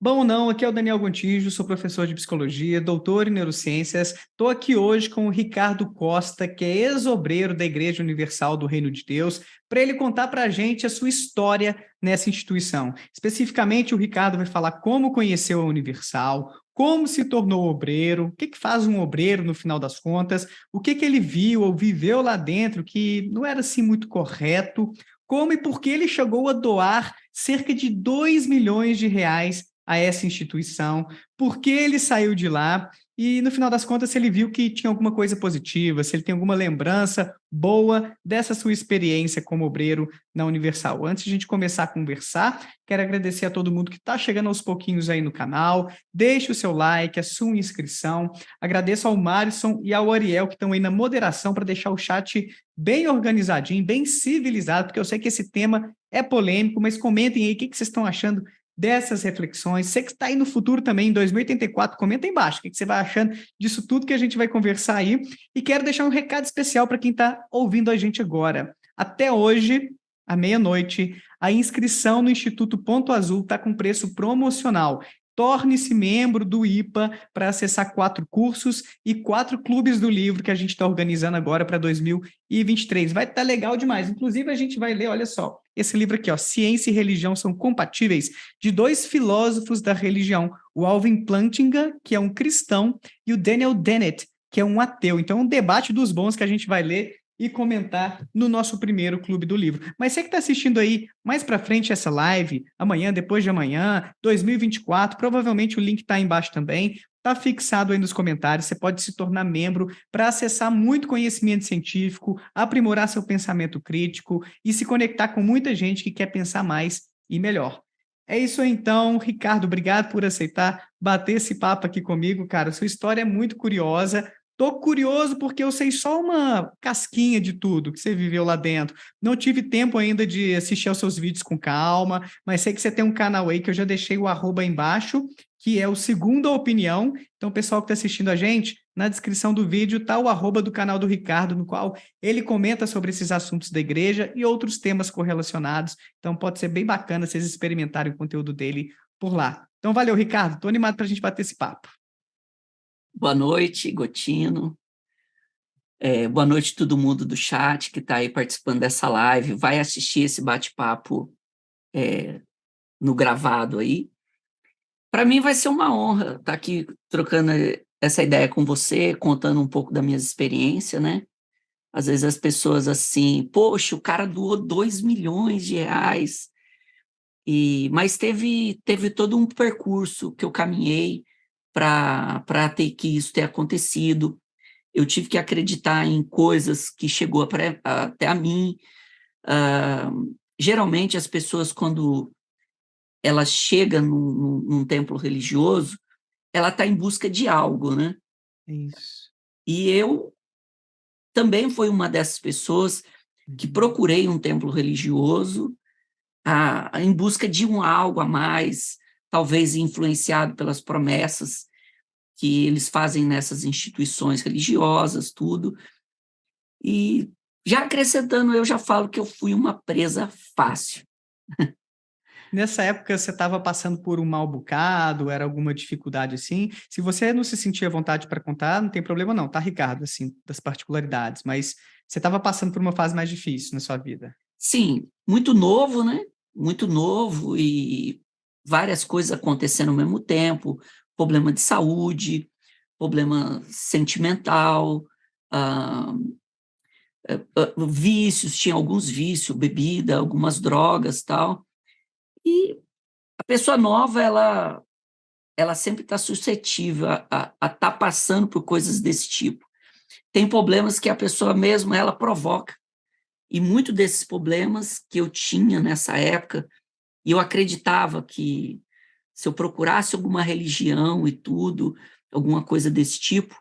Bom, não, aqui é o Daniel Gontijo, sou professor de psicologia, doutor em neurociências. Estou aqui hoje com o Ricardo Costa, que é ex-obreiro da Igreja Universal do Reino de Deus, para ele contar para a gente a sua história nessa instituição. Especificamente, o Ricardo vai falar como conheceu a Universal, como se tornou obreiro, o que que faz um obreiro no final das contas, o que que ele viu ou viveu lá dentro que não era assim muito correto, como e por que ele chegou a doar cerca de 2 milhões de reais a essa instituição, por que ele saiu de lá e, no final das contas, se ele viu que tinha alguma coisa positiva, se ele tem alguma lembrança boa dessa sua experiência como obreiro na Universal. Antes de a gente começar a conversar, quero agradecer a todo mundo que está chegando aos pouquinhos aí no canal, deixe o seu like, a sua inscrição, agradeço ao Marison e ao Ariel que estão aí na moderação para deixar o chat bem organizadinho, bem civilizado, porque eu sei que esse tema é polêmico, mas comentem aí o que vocês estão achando dessas reflexões. Você que está aí no futuro também, em 2084, comenta aí embaixo o que você vai achando disso tudo que a gente vai conversar aí. E quero deixar um recado especial para quem está ouvindo a gente agora. Até hoje, à meia-noite, a inscrição no Instituto Ponto Azul está com preço promocional. Torne-se membro do IPA para acessar 4 cursos e 4 clubes do livro que a gente está organizando agora para 2023. Vai estar legal demais. Inclusive, a gente vai ler, olha só, esse livro aqui, ó, Ciência e Religião São Compatíveis, de 2 filósofos da religião, o Alvin Plantinga, que é um cristão, e o Daniel Dennett, que é um ateu. Então, é um debate dos bons que a gente vai ler e comentar no nosso primeiro Clube do Livro. Mas você que está assistindo aí mais para frente essa live, amanhã, depois de amanhã, 2024, provavelmente o link está aí embaixo também, está fixado aí nos comentários, você pode se tornar membro para acessar muito conhecimento científico, aprimorar seu pensamento crítico e se conectar com muita gente que quer pensar mais e melhor. É isso aí, então, Ricardo, obrigado por aceitar bater esse papo aqui comigo, cara. Sua história é muito curiosa. Tô curioso porque eu sei só uma casquinha de tudo que você viveu lá dentro. Não tive tempo ainda de assistir aos seus vídeos com calma, mas sei que você tem um canal aí que eu já deixei o arroba aí embaixo, que é o Segunda Opinião. Então, pessoal que está assistindo a gente, na descrição do vídeo tá o arroba do canal do Ricardo, no qual ele comenta sobre esses assuntos da igreja e outros temas correlacionados. Então, pode ser bem bacana vocês experimentarem o conteúdo dele por lá. Então, valeu, Ricardo. Estou animado para a gente bater esse papo. Boa noite, Gotino. Boa noite todo mundo do chat que está aí participando dessa live. Vai assistir esse bate-papo no gravado aí. Para mim vai ser uma honra estar aqui trocando essa ideia com você, contando um pouco das minhas experiências, né? Às vezes as pessoas assim, poxa, o cara doou 2 milhões de reais, mas teve todo um percurso que eu caminhei para ter que isso ter acontecido. Eu tive que acreditar em coisas que chegou até a mim. Geralmente, as pessoas, quando elas chegam num templo religioso, ela está em busca de algo, né? Isso. E eu também fui uma dessas pessoas que procurei um templo religioso em busca de um algo a mais, talvez influenciado pelas promessas que eles fazem nessas instituições religiosas, tudo. E já acrescentando, eu já falo que eu fui uma presa fácil. Nessa época, você estava passando por um mal bocado, era alguma dificuldade assim? Se você não se sentia à vontade para contar, não tem problema não, tá, Ricardo? Assim, das particularidades, mas você estava passando por uma fase mais difícil na sua vida. Sim, muito novo, né? Muito novo e várias coisas acontecendo ao mesmo tempo, problema de saúde, problema sentimental, ah, vícios, tinha alguns vícios, bebida, algumas drogas, tal. E a pessoa nova, ela sempre está suscetível a estar passando por coisas desse tipo. Tem problemas que a pessoa mesmo, ela provoca. E muito desses problemas que eu tinha nessa época, e eu acreditava que se eu procurasse alguma religião e tudo, alguma coisa desse tipo,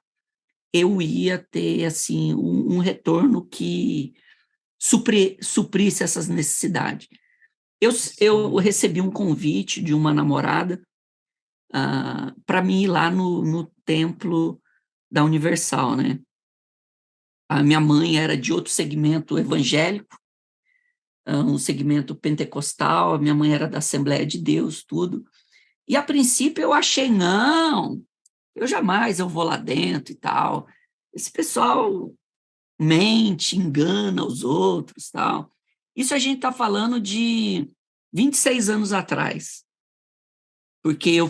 eu ia ter assim um retorno que suprisse essas necessidades. Eu recebi um convite de uma namorada para mim ir lá no templo da Universal, né? A minha mãe era de outro segmento evangélico, um segmento pentecostal, a minha mãe era da Assembleia de Deus, tudo, E a princípio eu achei, não, eu vou lá dentro e tal. Esse pessoal mente, engana os outros, tal. Isso a gente está falando de 26 anos atrás, porque eu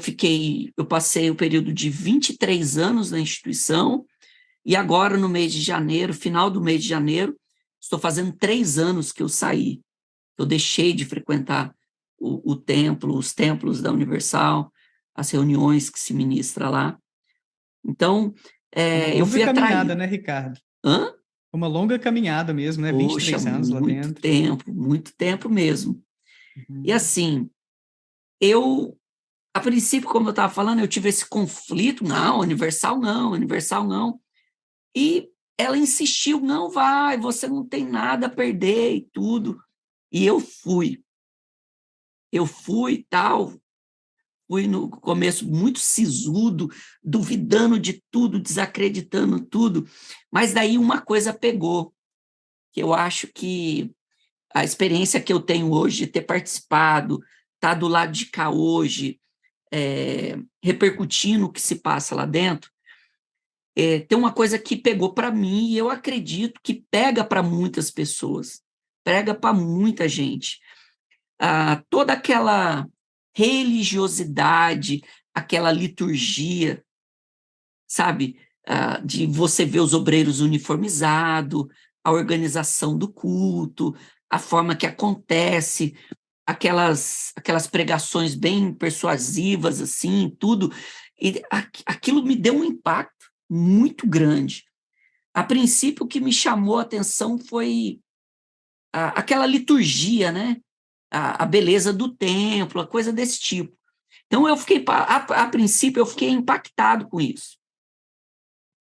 passei o período de 23 anos na instituição, e agora no mês de janeiro, final do mês de janeiro, estou fazendo 3 anos que eu saí. Eu deixei de frequentar o templo, os templos da Universal, as reuniões que se ministra lá. Então, Uma eu longa fui caminhada, atraído. né, Ricardo? Hã? Uma longa caminhada mesmo, né? Poxa, 23 anos lá dentro. muito tempo mesmo. E Uhum. assim, eu, a princípio, como eu estava falando, eu tive esse conflito, não, Universal não, Universal não. E ela insistiu, não vai, você não tem nada a perder e tudo. E eu fui e tal, fui no começo muito sisudo, duvidando de tudo, desacreditando tudo, mas daí uma coisa pegou, que eu acho que a experiência que eu tenho hoje de ter participado, estar do lado de cá hoje, repercutindo o que se passa lá dentro, tem uma coisa que pegou para mim e eu acredito que pega para muitas pessoas, pega para muita gente. Toda aquela religiosidade, aquela liturgia, sabe? De você ver os obreiros uniformizados, a organização do culto, a forma que acontece, aquelas pregações bem persuasivas, assim, tudo. E aquilo me deu um impacto muito grande. A princípio, o que me chamou a atenção foi aquela liturgia, né? A beleza do templo, a coisa desse tipo. Então, a princípio, eu fiquei impactado com isso.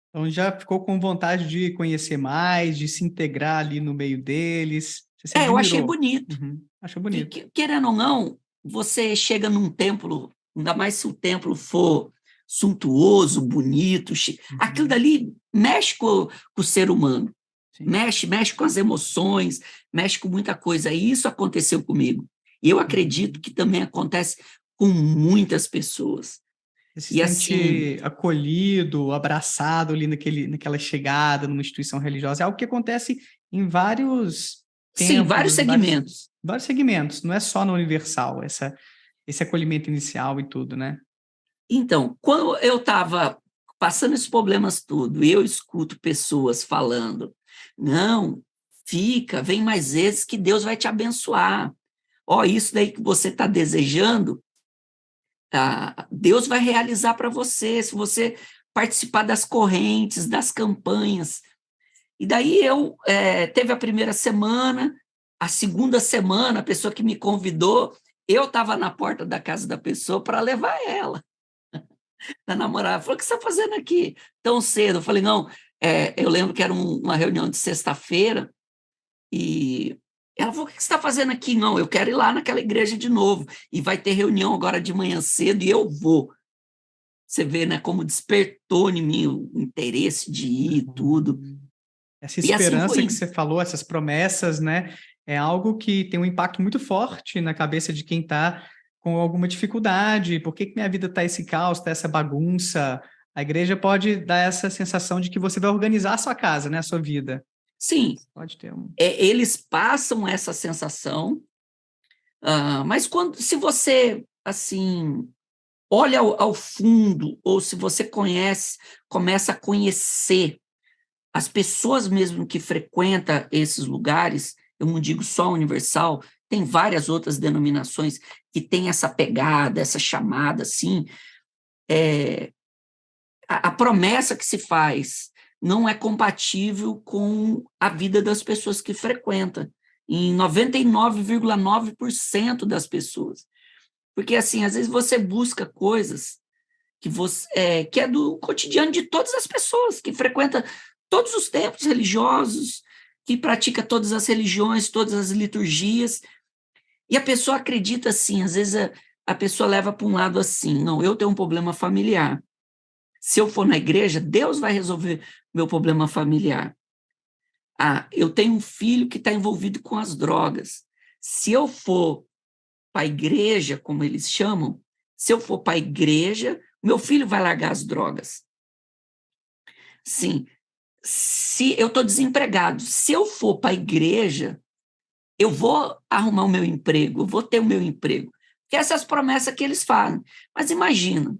Então já ficou com vontade de conhecer mais, de se integrar ali no meio deles. Você se Eu achei admirou. bonito. Uhum. Achou bonito. Querendo ou não, você chega num templo, ainda mais se o templo for suntuoso, bonito, aquilo Uhum. dali mexe com o ser humano, Sim. mexe com as emoções, mexe com muita coisa. E isso aconteceu comigo. E eu acredito Uhum. que também acontece com muitas pessoas. Você se E assim, sente acolhido, abraçado ali naquela chegada numa instituição religiosa. É algo que acontece em vários sim, vários templos, segmentos. vários segmentos. Não é só no Universal, esse acolhimento inicial e tudo, né? Então, quando eu estava passando esses problemas tudo, eu escuto pessoas falando, não, fica, vem mais vezes que Deus vai te abençoar. Ó, isso daí que você está desejando, Deus vai realizar para você, se você participar das correntes, das campanhas. E daí teve a primeira semana, a segunda semana, a pessoa que me convidou, eu estava na porta da casa da pessoa para levar ela. Da namorada, falou, o que você está fazendo aqui tão cedo? Eu falei, não, eu lembro que era uma reunião de sexta-feira, e ela falou, o que você está fazendo aqui? Não, eu quero ir lá naquela igreja de novo, e vai ter reunião agora de manhã cedo, e eu vou. Você vê, né, como despertou em mim o interesse de ir e tudo. Uhum. Essa E assim esperança que foi. você falou, essas promessas, né? É algo que tem um impacto muito forte na cabeça de quem está com alguma dificuldade. Por que minha vida está esse caos, está essa bagunça? A igreja pode dar essa sensação de que você vai organizar a sua casa, né? A sua vida. Sim, Pode ter um. eles passam essa sensação, mas se você, assim, olha ao fundo, ou se você começa a conhecer as pessoas mesmo que frequentam esses lugares, eu não digo só a Universal, tem várias outras denominações que têm essa pegada, essa chamada, assim, a promessa que se faz não é compatível com a vida das pessoas que frequentam, em 99,9% das pessoas. Porque, assim, às vezes você busca coisas que é do cotidiano de todas as pessoas, que frequenta todos os templos religiosos, que pratica todas as religiões, todas as liturgias, e a pessoa acredita assim, às vezes a pessoa leva para um lado assim, não, eu tenho um problema familiar, se eu for na igreja, Deus vai resolver meu problema familiar. Eu tenho um filho que está envolvido com as drogas, se eu for para a igreja, como eles chamam, Se eu for para a igreja, meu filho vai largar as drogas. Sim, se eu estou desempregado, se eu for para a igreja, eu vou arrumar o meu emprego, eu vou ter o meu emprego. Porque essas são as promessas que eles fazem. Mas imagina,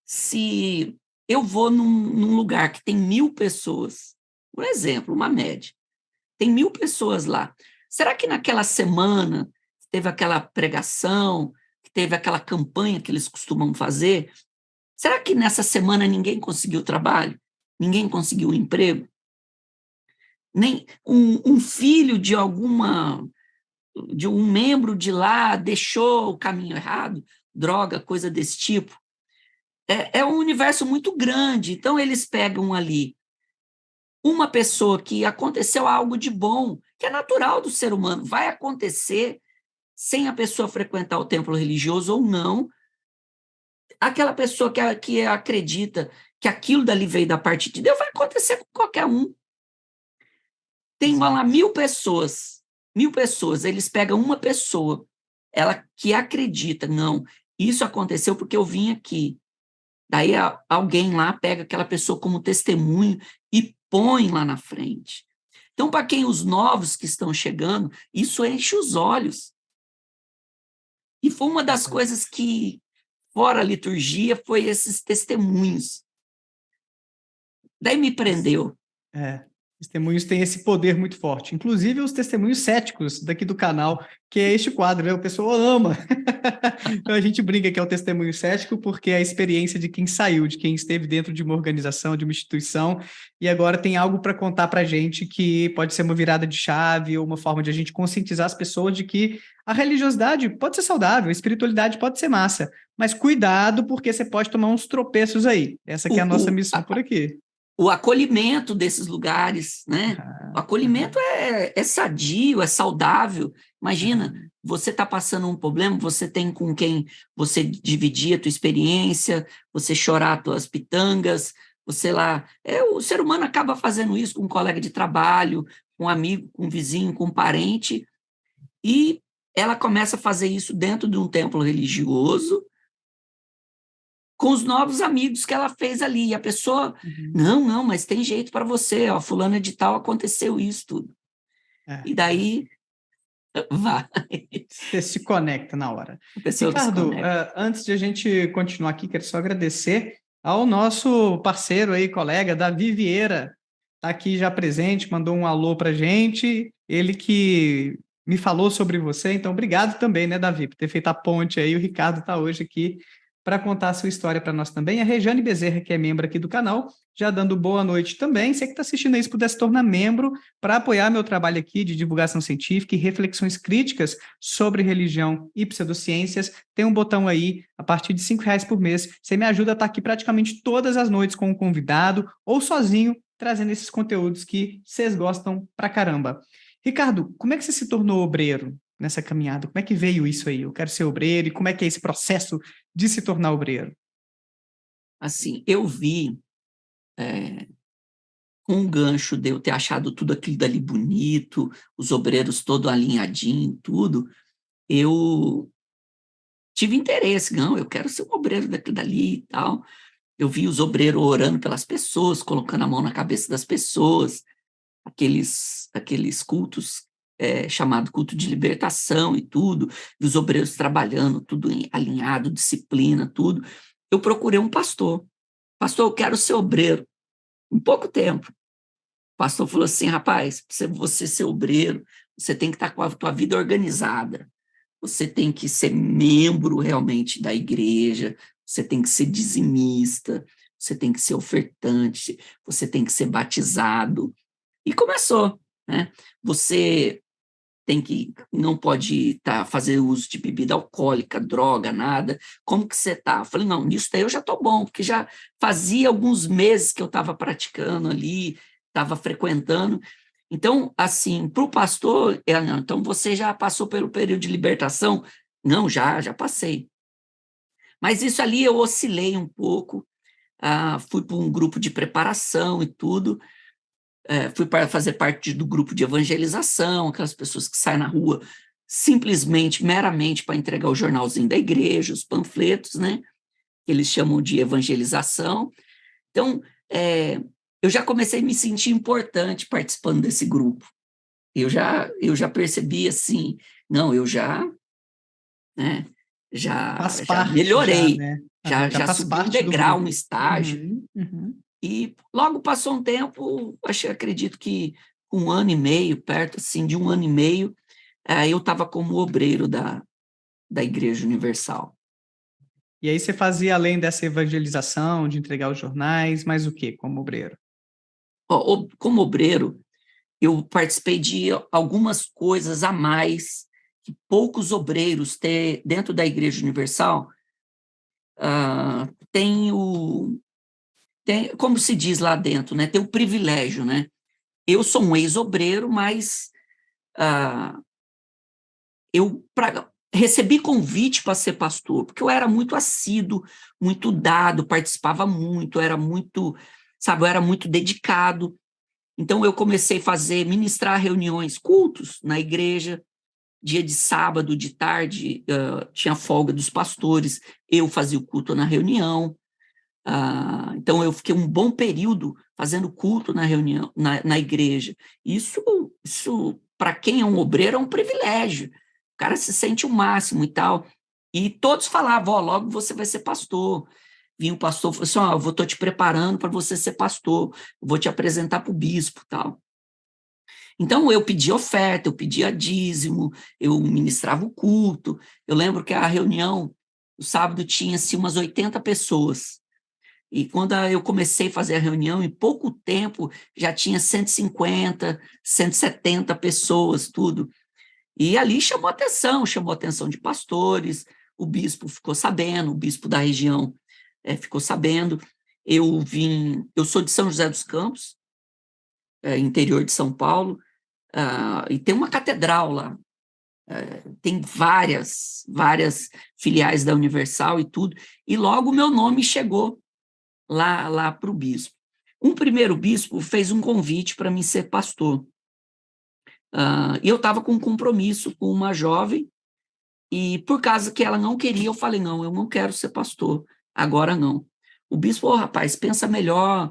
se eu vou num lugar que tem 1.000 pessoas, por exemplo, uma média, tem 1.000 pessoas lá. Será que naquela semana teve aquela pregação, que teve aquela campanha que eles costumam fazer? Será que nessa semana ninguém conseguiu trabalho? Ninguém conseguiu um emprego? Nem um filho de um membro de lá deixou o caminho errado, droga, coisa desse tipo. É um universo muito grande, então eles pegam ali uma pessoa que aconteceu algo de bom, que é natural do ser humano, vai acontecer sem a pessoa frequentar o templo religioso ou não, aquela pessoa que acredita que aquilo dali veio da parte de Deus, vai acontecer com qualquer um. Tem lá 1.000 pessoas, 1.000 pessoas, eles pegam uma pessoa, ela que acredita, não, isso aconteceu porque eu vim aqui. Daí alguém lá pega aquela pessoa como testemunho e põe lá na frente. Então, para quem os novos que estão chegando, isso enche os olhos. E foi uma das coisas que, fora a liturgia, foi esses testemunhos. Daí me prendeu. Testemunhos têm esse poder muito forte. Inclusive os testemunhos céticos daqui do canal, que é este quadro, né? O pessoal ama. Então a gente brinca que é o testemunho cético porque é a experiência de quem saiu, de quem esteve dentro de uma organização, de uma instituição, e agora tem algo para contar para a gente que pode ser uma virada de chave ou uma forma de a gente conscientizar as pessoas de que a religiosidade pode ser saudável, a espiritualidade pode ser massa, mas cuidado porque você pode tomar uns tropeços aí. Essa que é a nossa missão por aqui. O acolhimento desses lugares, né? O acolhimento é sadio, é saudável. Imagina, você está passando um problema, você tem com quem você dividir a tua experiência, você chorar as tuas pitangas, você lá... o ser humano acaba fazendo isso com um colega de trabalho, com um amigo, com um vizinho, com um parente, e ela começa a fazer isso dentro de um templo religioso, com os novos amigos que ela fez ali. E a pessoa, não, mas tem jeito para você, ó, fulano de tal, aconteceu isso tudo. E daí, vai. Você se conecta na hora. A pessoa Ricardo, antes de a gente continuar aqui, quero só agradecer ao nosso parceiro aí, colega, Davi Vieira, está aqui já presente, mandou um alô para a gente, ele que me falou sobre você, então obrigado também, né, Davi, por ter feito a ponte aí, o Ricardo está hoje aqui para contar a sua história para nós também. A Rejane Bezerra, que é membro aqui do canal, já dando boa noite também. Você que está assistindo aí, se puder se tornar membro para apoiar meu trabalho aqui de divulgação científica e reflexões críticas sobre religião e pseudociências, tem um botão aí, a partir de R$ 5 por mês. Você me ajuda a estar aqui praticamente todas as noites com um convidado ou sozinho, trazendo esses conteúdos que vocês gostam pra caramba. Ricardo, como é que você se tornou obreiro nessa caminhada? Como é que veio isso aí? Eu quero ser obreiro, e como é que é esse processo de se tornar obreiro? Assim, eu vi, com um gancho de eu ter achado tudo aquilo dali bonito, os obreiros todo alinhadinho, tudo, eu tive interesse, não, eu quero ser um obreiro daquilo dali e tal. Eu vi os obreiros orando pelas pessoas, colocando a mão na cabeça das pessoas, aqueles cultos chamado culto de libertação e tudo, e os obreiros trabalhando, tudo alinhado, disciplina, tudo. Eu procurei um pastor. Pastor, eu quero ser obreiro. Em pouco tempo. O pastor falou assim, rapaz, para você ser obreiro, você tem que estar com a tua vida organizada. Você tem que ser membro realmente da igreja, você tem que ser dizimista, você tem que ser ofertante, você tem que ser batizado. E começou, né? Você não pode fazer uso de bebida alcoólica, droga, nada. Como que você está? Eu falei, não, nisso daí eu já estou bom, porque já fazia alguns meses que eu estava praticando ali, estava frequentando. Então, assim, para o pastor, não, então você já passou pelo período de libertação? Não, já passei. Mas isso ali eu oscilei um pouco, fui para um grupo de preparação e tudo, fui para fazer parte do grupo de evangelização, aquelas pessoas que saem na rua simplesmente, meramente para entregar o jornalzinho da igreja, os panfletos, né? Que eles chamam de evangelização. Então, eu já comecei a me sentir importante participando desse grupo. Eu já percebi assim, não, eu já, né, Faz já parte já, melhorei, né? Aham, já já faz subi um parte do degrau, um grupo. estágio, Uhum, uhum. e logo passou um tempo, acredito que 1 ano e meio, perto assim, de 1 ano e meio, eu estava como obreiro da Igreja Universal. E aí você fazia, além dessa evangelização, de entregar os jornais, mais o quê, como obreiro? Como obreiro, eu participei de algumas coisas a mais que poucos obreiros têm dentro da Igreja Universal. Tem, como se diz lá dentro, né? Tem o privilégio, né? Eu sou um ex-obreiro, mas ah, recebi convite para ser pastor, porque eu era muito assíduo, muito dado, participava muito, era muito, sabe, eu era muito dedicado. Então eu comecei a ministrar reuniões, cultos na igreja. Dia de sábado, de tarde, tinha folga dos pastores, eu fazia o culto na reunião. Então, eu fiquei um bom período fazendo culto na reunião, na igreja. Isso para quem é um obreiro, é um privilégio. O cara se sente o máximo e tal. E todos falavam, logo você vai ser pastor. Vinha o pastor e falou assim, eu estou te preparando para você ser pastor, eu vou te apresentar para o bispo e tal. Então, eu pedia oferta, eu pedia dízimo, eu ministrava o culto. Eu lembro que a reunião, no sábado, tinha-se umas 80 pessoas. E quando eu comecei a fazer a reunião, em pouco tempo, já tinha 150, 170 pessoas, tudo. E ali chamou a atenção de pastores, o bispo ficou sabendo, o bispo da região ficou sabendo. Eu sou de São José dos Campos, interior de São Paulo, e tem uma catedral lá, tem várias filiais da Universal e tudo, e logo o meu nome chegou lá para o bispo. Um primeiro bispo fez um convite para mim ser pastor, e eu estava com um compromisso com uma jovem, e por causa que ela não queria, eu falei, não, eu não quero ser pastor, agora não. O bispo, rapaz, pensa melhor,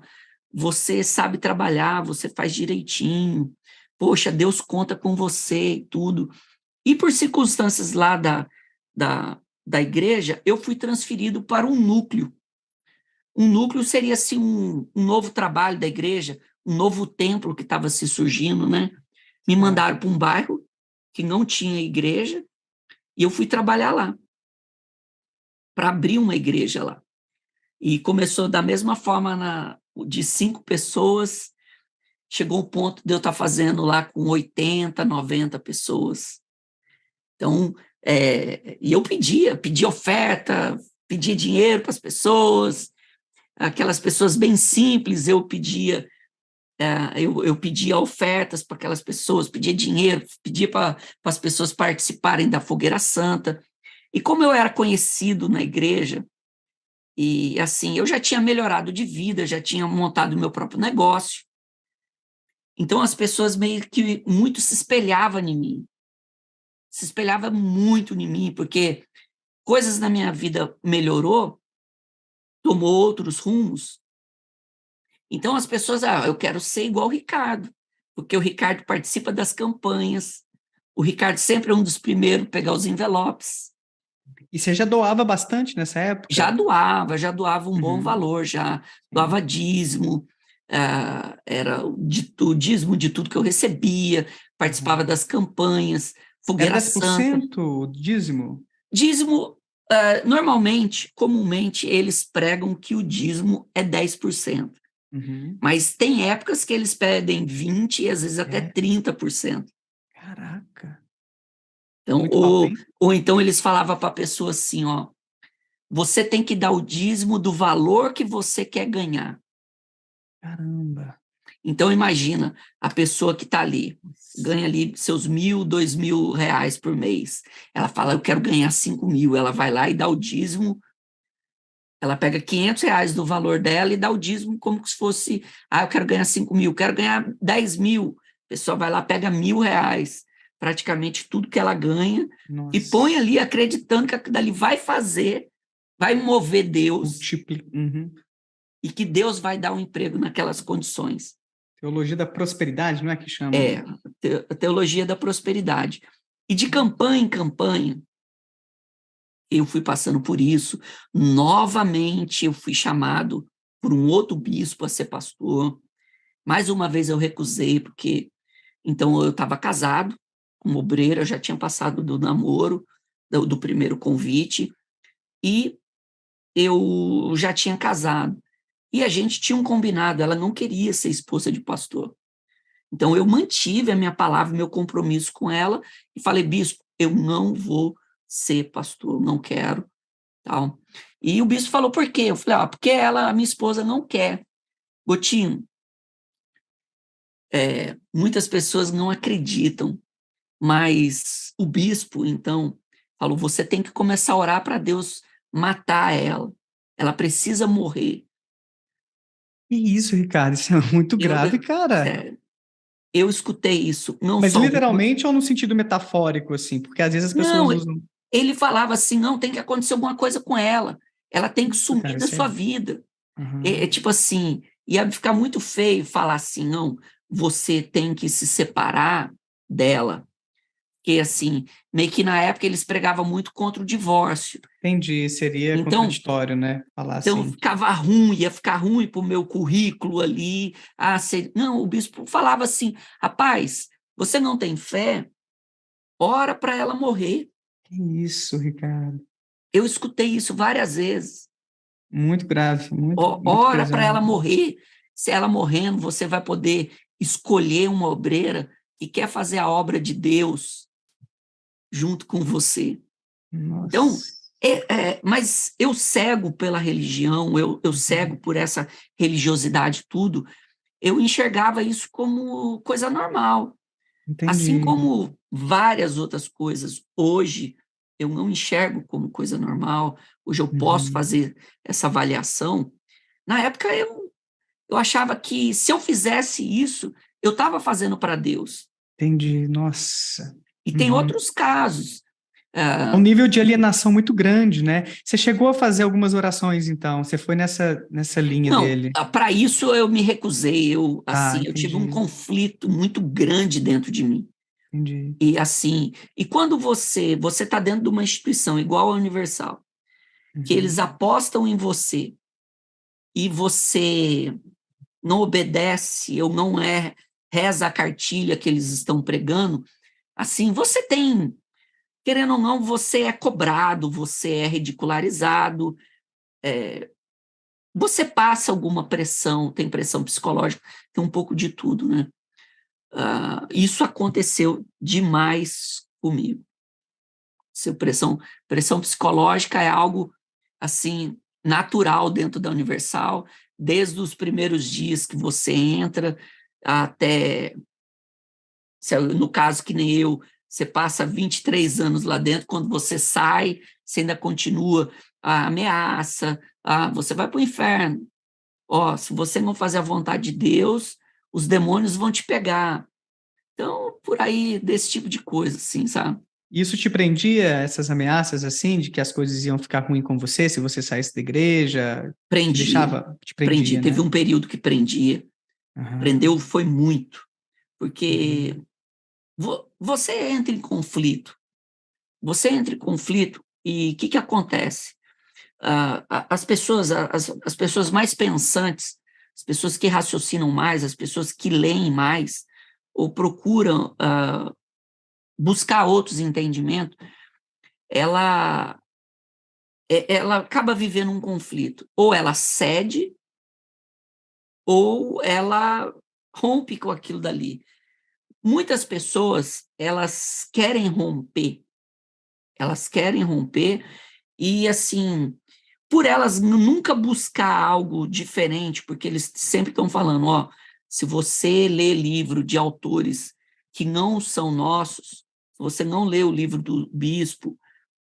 você sabe trabalhar, você faz direitinho, poxa, Deus conta com você e tudo. E por circunstâncias lá da igreja, eu fui transferido para um núcleo. Um núcleo seria assim, um novo trabalho da igreja, um novo templo que estava se surgindo, né? Me mandaram para um bairro que não tinha igreja e eu fui trabalhar lá, para abrir uma igreja lá. E começou da mesma forma, de 5 pessoas, chegou o ponto de eu estar fazendo lá com 80, 90 pessoas. Então, e eu pedia oferta, pedia dinheiro para as pessoas, aquelas pessoas bem simples, eu pedia ofertas para aquelas pessoas, pedia dinheiro, pedia para as pessoas participarem da Fogueira Santa. E como eu era conhecido na igreja, e assim, eu já tinha melhorado de vida, já tinha montado o meu próprio negócio, então as pessoas meio que muito se espelhavam em mim, se espelhava muito em mim, porque coisas na minha vida melhorou, tomou outros rumos. Então as pessoas, eu quero ser igual o Ricardo, porque o Ricardo participa das campanhas, o Ricardo sempre é um dos primeiros a pegar os envelopes. E você já doava bastante nessa época? Já doava um bom valor, já doava Sim. dízimo, era o dízimo de tudo que eu recebia, participava das campanhas, Era Fogueira Santa. 10% o dízimo? Dízimo, normalmente, comumente, eles pregam que o dízimo é 10%. Uhum. Mas tem épocas que eles pedem 20% e às vezes até É, 30%. caraca. Então, Muito alto, hein? ou então eles falavam para a pessoa assim, você tem que dar o dízimo do valor que você quer ganhar. Caramba. Então, imagina, a pessoa que está ali, ganha ali seus 1.000, 2.000 reais por mês. Ela fala, eu quero ganhar 5.000. Ela vai lá e dá o dízimo. Ela pega 500 reais do valor dela e dá o dízimo como se fosse, eu quero ganhar 5.000, quero ganhar 10.000. A pessoa vai lá, pega 1.000 reais, praticamente tudo que ela ganha e põe Nossa. ali acreditando que aquilo dali vai fazer, vai mover Deus Uhum. e que Deus vai dar um emprego naquelas condições. Teologia da prosperidade, não é que chama? É, a teologia da prosperidade. E de campanha em campanha, eu fui passando por isso. Novamente, eu fui chamado por um outro bispo a ser pastor. Mais uma vez eu recusei, porque então eu estava casado, como obreiro, eu já tinha passado do namoro, do primeiro convite, e eu já tinha casado. E a gente tinha um combinado, ela não queria ser esposa de pastor. Então eu mantive a minha palavra, meu compromisso com ela, e falei, bispo, eu não vou ser pastor, não quero, tal. E o bispo falou, por quê? Eu falei, porque ela, a minha esposa, não quer. Gotinho, muitas pessoas não acreditam, mas o bispo, então, falou, você tem que começar a orar para Deus matar ela. Ela precisa morrer. Que isso, Ricardo? Isso é muito Eu, grave, cara. é, eu escutei isso, não Mas só literalmente ou no sentido metafórico, assim? Porque às vezes as não, pessoas usam. ele falava assim, não, tem que acontecer alguma coisa com ela. Ela tem que Isso, sumir cara, da isso sua é. vida. É Uhum. tipo assim, ia ficar muito feio falar assim, não, você tem que se separar dela. Porque, assim, meio que na época eles pregavam muito contra o divórcio. Entendi, seria Então, contraditório, né? Falar então assim. ficava ruim, ia ficar ruim para o meu currículo ali. Não, o bispo falava assim, rapaz, você não tem fé? Ora para ela morrer. Que isso, Ricardo? Eu escutei isso várias vezes. Muito grave, muito, muito Ora para ela pesado. morrer. Se ela morrendo, você vai poder escolher uma obreira que quer fazer a obra de Deus junto com você. Então, Nossa. mas eu cego pela religião, eu cego Uhum. por essa religiosidade, tudo. Eu enxergava isso como coisa normal. Assim Entendi. como várias outras coisas, hoje eu não enxergo como coisa normal, hoje eu posso Uhum. fazer essa avaliação. Na época eu achava que se eu fizesse isso, eu estava fazendo para Deus. Entendi. Nossa. E tem Uhum. outros casos. É um Ah, nível de alienação muito grande, né? Você chegou a fazer algumas orações, então. Você foi nessa linha não, dele. para isso eu me recusei. Eu Tá, assim, eu tive um entendi. conflito muito grande dentro de mim. Entendi. E assim, e quando você está dentro de uma instituição igual a Universal, que eles Uhum. apostam em você e você não obedece ou não reza a cartilha que eles estão pregando, assim, você tem, querendo ou não, você é cobrado, você é ridicularizado, você passa alguma pressão, tem pressão psicológica, tem um pouco de tudo, né? Isso aconteceu demais comigo. Pressão psicológica é algo assim natural dentro da Universal, desde os primeiros dias que você entra até, no caso que nem eu, você passa 23 anos lá dentro, quando você sai, você ainda continua a ameaça, você vai para o inferno. Se você não fazer a vontade de Deus, os demônios vão te pegar. Então, por aí, desse tipo de coisa, assim, sabe? Isso te prendia, essas ameaças, assim, de que as coisas iam ficar ruim com você se você saísse da igreja? Te Prendia, deixava? Te prendia. prendia, Teve né? um período que prendia, Aham. prendeu foi muito, porque Uhum. você entra em conflito, e o que acontece? As pessoas mais pensantes, as pessoas que raciocinam mais, as pessoas que leem mais, ou procuram buscar outros entendimentos, ela, ela acaba vivendo um conflito. Ou ela cede, ou ela rompe com aquilo dali. Muitas pessoas, elas querem romper e, assim, por elas nunca buscar algo diferente, porque eles sempre estão falando, se você lê livro de autores que não são nossos, se você não lê o livro do bispo,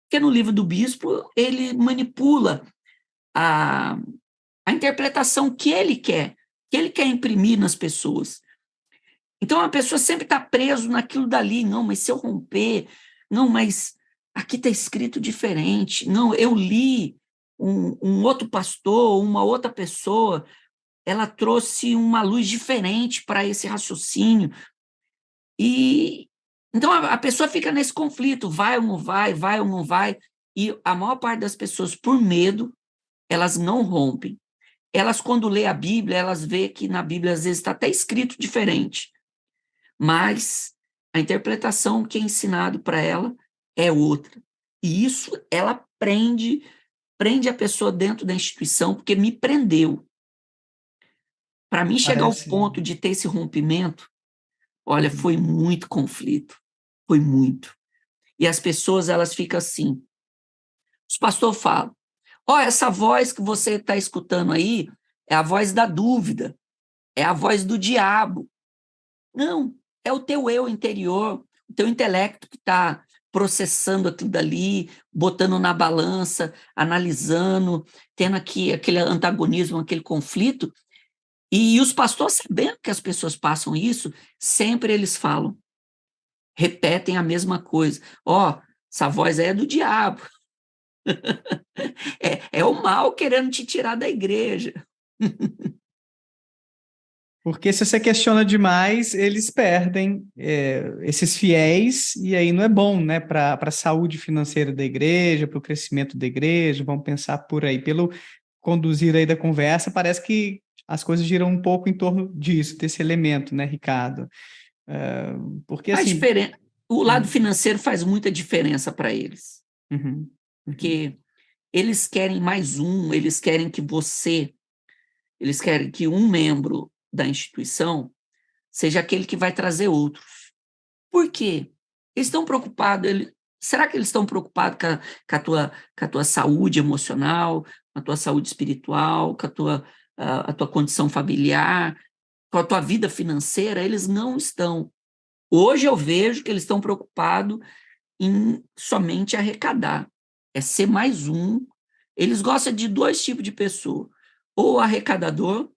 porque no livro do bispo ele manipula a, a interpretação que ele quer imprimir nas pessoas. Então, a pessoa sempre está preso naquilo dali. Não, mas se eu romper... Não, mas aqui está escrito diferente. Não, eu li um outro pastor, uma outra pessoa, ela trouxe uma luz diferente para esse raciocínio. E então a pessoa fica nesse conflito, vai ou não vai. E a maior parte das pessoas, por medo, elas não rompem. Elas, quando lê a Bíblia, elas vê que na Bíblia às vezes está até escrito diferente, mas a interpretação que é ensinado para ela é outra. E isso ela prende a pessoa dentro da instituição, porque me prendeu. Para mim chegar ao Parece. ponto de ter esse rompimento, olha, foi muito conflito, foi muito. E as pessoas, elas ficam assim, os pastores falam, essa voz que você está escutando aí é a voz da dúvida, é a voz do diabo. Não, é o teu eu interior, o teu intelecto que está processando aquilo dali, botando na balança, analisando, tendo aqui aquele antagonismo, aquele conflito. E os pastores, sabendo que as pessoas passam isso, sempre eles falam, repetem a mesma coisa. Essa voz aí é do diabo. É o mal querendo te tirar da igreja. Porque se você questiona demais, eles perdem esses fiéis, e aí não é bom, né, para a saúde financeira da igreja, para o crescimento da igreja. Vamos pensar por aí. Pelo conduzir aí da conversa, parece que as coisas giram um pouco em torno disso, desse elemento, né, Ricardo? Porque A assim. diferença, o lado Uhum, financeiro faz muita diferença para eles, uhum, uhum. porque eles querem mais eles querem que um membro da instituição seja aquele que vai trazer outros. Por quê? Eles estão preocupados, será que eles estão preocupados com a tua saúde emocional, com a tua saúde espiritual, com a tua condição familiar, com a tua vida financeira? Eles não estão. Hoje eu vejo que eles estão preocupados em somente arrecadar. É ser mais um. Eles gostam de dois tipos de pessoa: ou o arrecadador,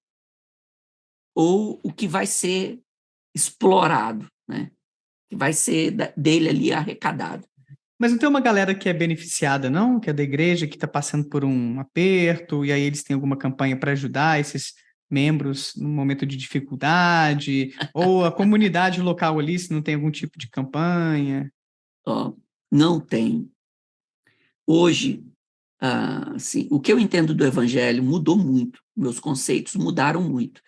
ou o que vai ser explorado, né? Que vai ser dele ali arrecadado. Mas não tem uma galera que é beneficiada, não? Que é da igreja, que está passando por um aperto, e aí eles têm alguma campanha para ajudar esses membros no momento de dificuldade? Ou a comunidade local ali, se não tem algum tipo de campanha? Ó, não tem. Hoje, assim, o que eu entendo do evangelho mudou muito, meus conceitos mudaram muito.